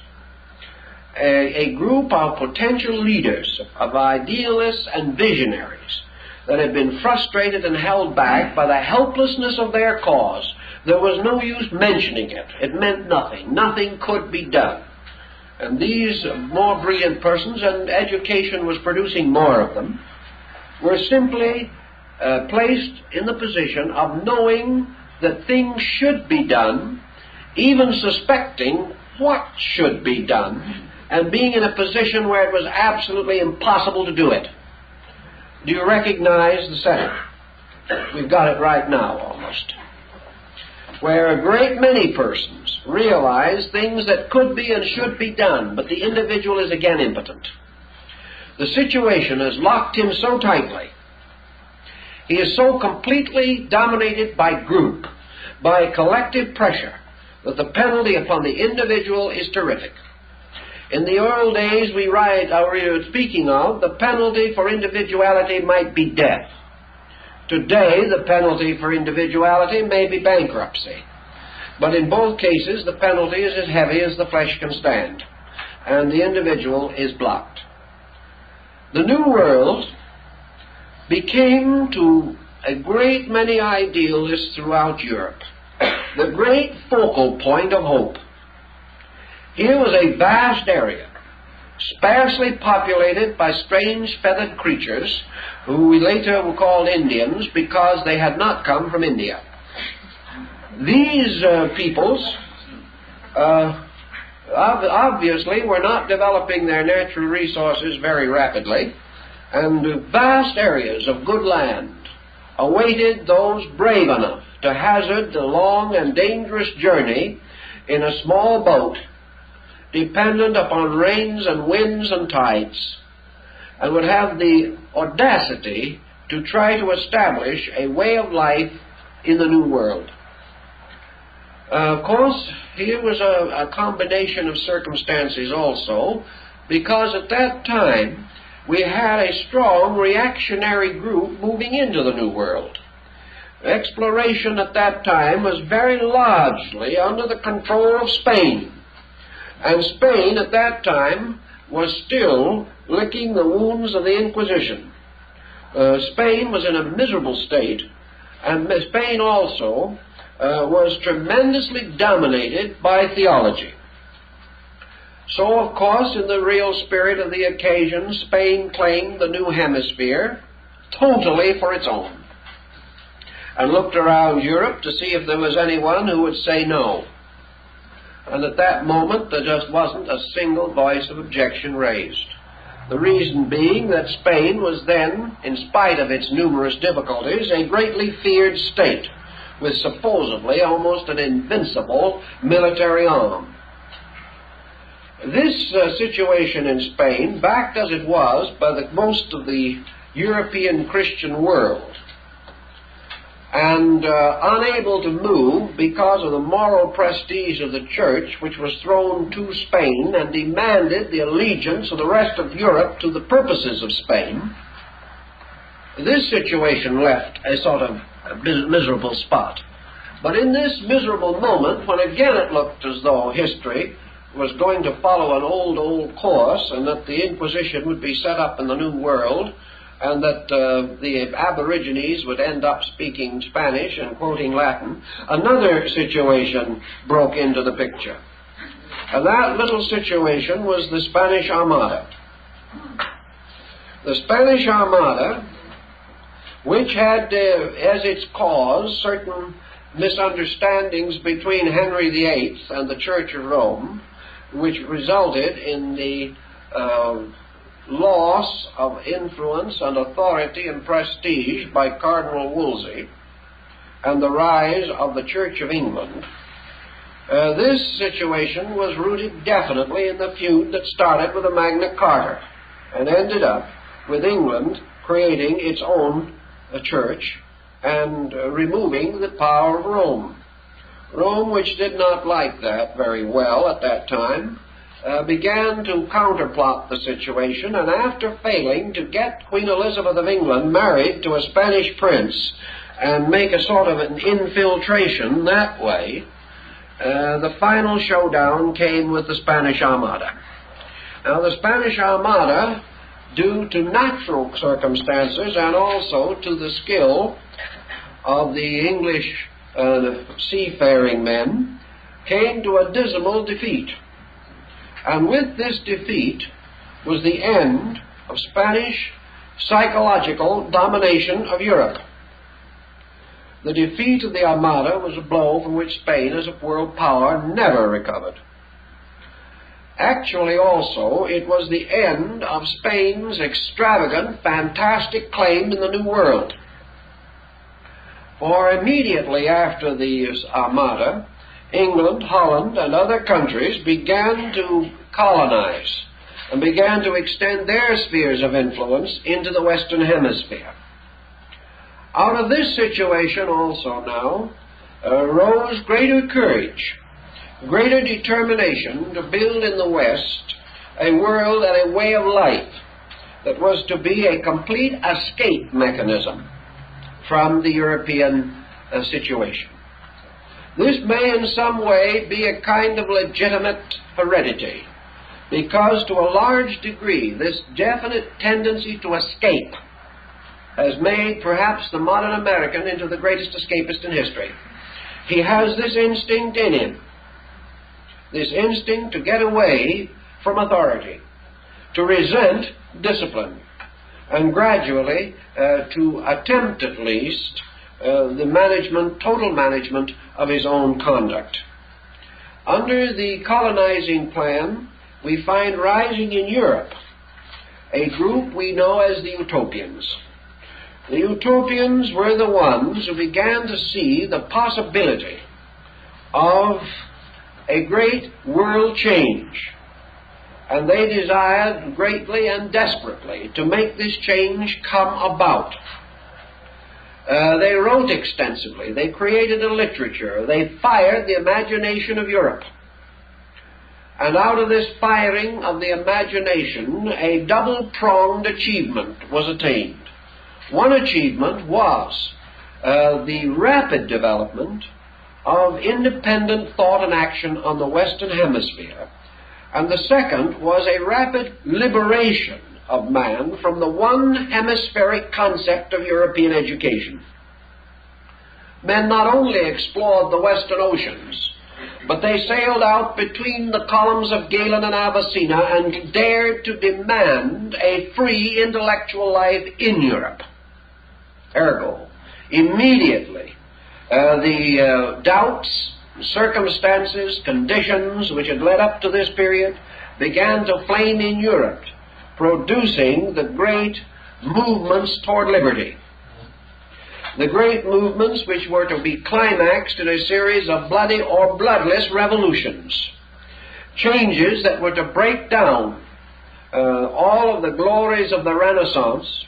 a group of potential leaders, of idealists and visionaries that had been frustrated and held back by the helplessness of their cause. There was no use mentioning it. It meant nothing. Nothing could be done. And these more brilliant persons, and education was producing more of them, were simply placed in the position of knowing that things should be done, even suspecting what should be done, and being in a position where it was absolutely impossible to do it. Do you recognize the setting? We've got it right now, almost. Where a great many persons realize things that could be and should be done, but the individual is again impotent. The situation has locked him so tightly. He is so completely dominated by group, by collective pressure, that the penalty upon the individual is terrific. In the old days we were speaking of, the penalty for individuality might be death. Today, the penalty for individuality may be bankruptcy, but in both cases, the penalty is as heavy as the flesh can stand, and the individual is blocked. The New World became, to a great many idealists throughout Europe, the great focal point of hope. Here was a vast area, sparsely populated by strange feathered creatures, who we later were called Indians because they had not come from India. These peoples obviously were not developing their natural resources very rapidly, and vast areas of good land awaited those brave enough to hazard the long and dangerous journey in a small boat, dependent upon rains and winds and tides, and would have the audacity to try to establish a way of life in the New World. Of course, here was a combination of circumstances also, because at that time we had a strong reactionary group moving into the New World. Exploration at that time was very largely under the control of Spain, and Spain at that time was still licking the wounds of the Inquisition. Spain was in a miserable state, and Spain also was tremendously dominated by theology. So, of course, in the real spirit of the occasion, Spain claimed the New Hemisphere totally for its own, and looked around Europe to see if there was anyone who would say no. And at that moment, there just wasn't a single voice of objection raised. The reason being that Spain was then, in spite of its numerous difficulties, a greatly feared state, with supposedly almost an invincible military arm. This situation in Spain, backed as it was by most of the European Christian world, and unable to move because of the moral prestige of the Church, which was thrown to Spain and demanded the allegiance of the rest of Europe to the purposes of Spain, this situation left a sort of a miserable spot. But in this miserable moment, when again it looked as though history was going to follow an old course, and that the Inquisition would be set up in the New World, and that the Aborigines would end up speaking Spanish and quoting Latin, another situation broke into the picture. And that little situation was the Spanish Armada. The Spanish Armada, which had as its cause certain misunderstandings between Henry VIII and the Church of Rome, which resulted in the loss of influence and authority and prestige by Cardinal Wolsey, and the rise of the Church of England. This situation was rooted definitely in the feud that started with the Magna Carta and ended up with England creating its own church and removing the power of Rome. Rome, which did not like that very well at that time, began to counterplot the situation, and after failing to get Queen Elizabeth of England married to a Spanish prince and make a sort of an infiltration that way, the final showdown came with the Spanish Armada. Now, the Spanish Armada, due to natural circumstances and also to the skill of the English seafaring men, came to a dismal defeat. And with this defeat was the end of Spanish psychological domination of Europe. The defeat of the Armada was a blow from which Spain, as a world power, never recovered. Actually, also, it was the end of Spain's extravagant, fantastic claim in the New World. For immediately after the Armada, England, Holland, and other countries began to colonize and began to extend their spheres of influence into the Western Hemisphere. Out of this situation also now arose greater courage, greater determination to build in the West a world and a way of life that was to be a complete escape mechanism from the European situation. This may in some way be a kind of legitimate heredity, because to a large degree this definite tendency to escape has made perhaps the modern American into the greatest escapist in history. He has this instinct in him, this instinct to get away from authority, to resent discipline, and gradually to attempt at least the management, total management of his own conduct. Under the colonizing plan, we find rising in Europe a group we know as the Utopians. The Utopians were the ones who began to see the possibility of a great world change, and they desired greatly and desperately to make this change come about. They wrote extensively, they created a literature, they fired the imagination of Europe. And out of this firing of the imagination, a double-pronged achievement was attained. One achievement was the rapid development of independent thought and action on the Western Hemisphere, and the second was a rapid liberation of man from the one hemispheric concept of European education. Men not only explored the Western oceans, but they sailed out between the columns of Galen and Avicenna and dared to demand a free intellectual life in Europe. Ergo, immediately, the doubts, circumstances, conditions which had led up to this period began to flame in Europe, producing the great movements toward liberty. The great movements which were to be climaxed in a series of bloody or bloodless revolutions. Changes that were to break down all of the glories of the Renaissance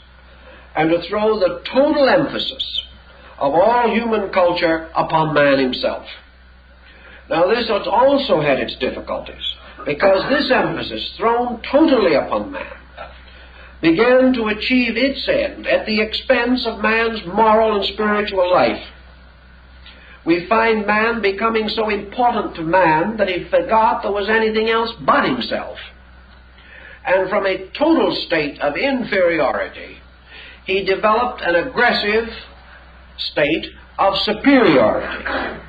and to throw the total emphasis of all human culture upon man himself. Now this has also had its difficulties, because this emphasis thrown totally upon man began to achieve its end at the expense of man's moral and spiritual life. We find man becoming so important to man that he forgot there was anything else but himself. And from a total state of inferiority, he developed an aggressive state of superiority,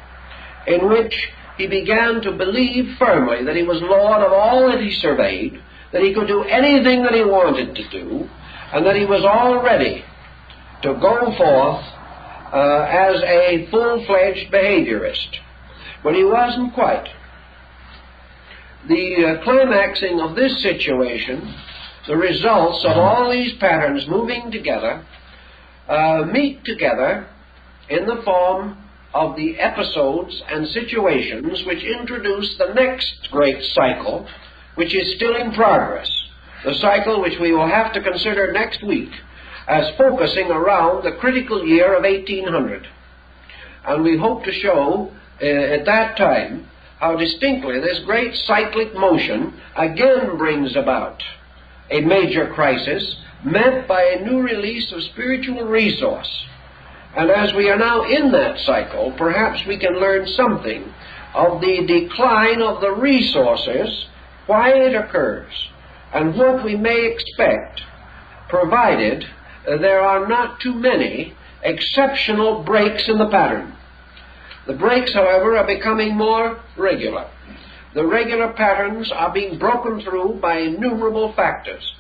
in which he began to believe firmly that he was lord of all that he surveyed, that he could do anything that he wanted to do, and that he was all ready to go forth as a full-fledged behaviorist, when he wasn't quite. The climaxing of this situation, the results of all these patterns moving together, meet together in the form of the episodes and situations which introduce the next great cycle, which is still in progress, the cycle which we will have to consider next week as focusing around the critical year of 1800. And we hope to show at that time how distinctly this great cyclic motion again brings about a major crisis met by a new release of spiritual resource. And as we are now in that cycle, perhaps we can learn something of the decline of the resources, why it occurs, and what we may expect, provided there are not too many exceptional breaks in the pattern. The breaks, however, are becoming more regular. The regular patterns are being broken through by innumerable factors.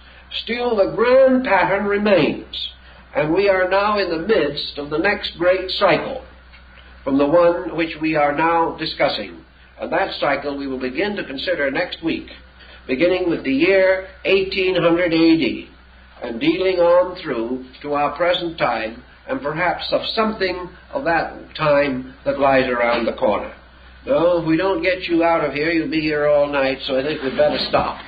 Still, the grand pattern remains, and we are now in the midst of the next great cycle, from the one which we are now discussing. And that cycle we will begin to consider next week, beginning with the year 1800 AD, and dealing on through to our present time, and perhaps of something of that time that lies around the corner. No, if we don't get you out of here, you'll be here all night, so I think we'd better stop.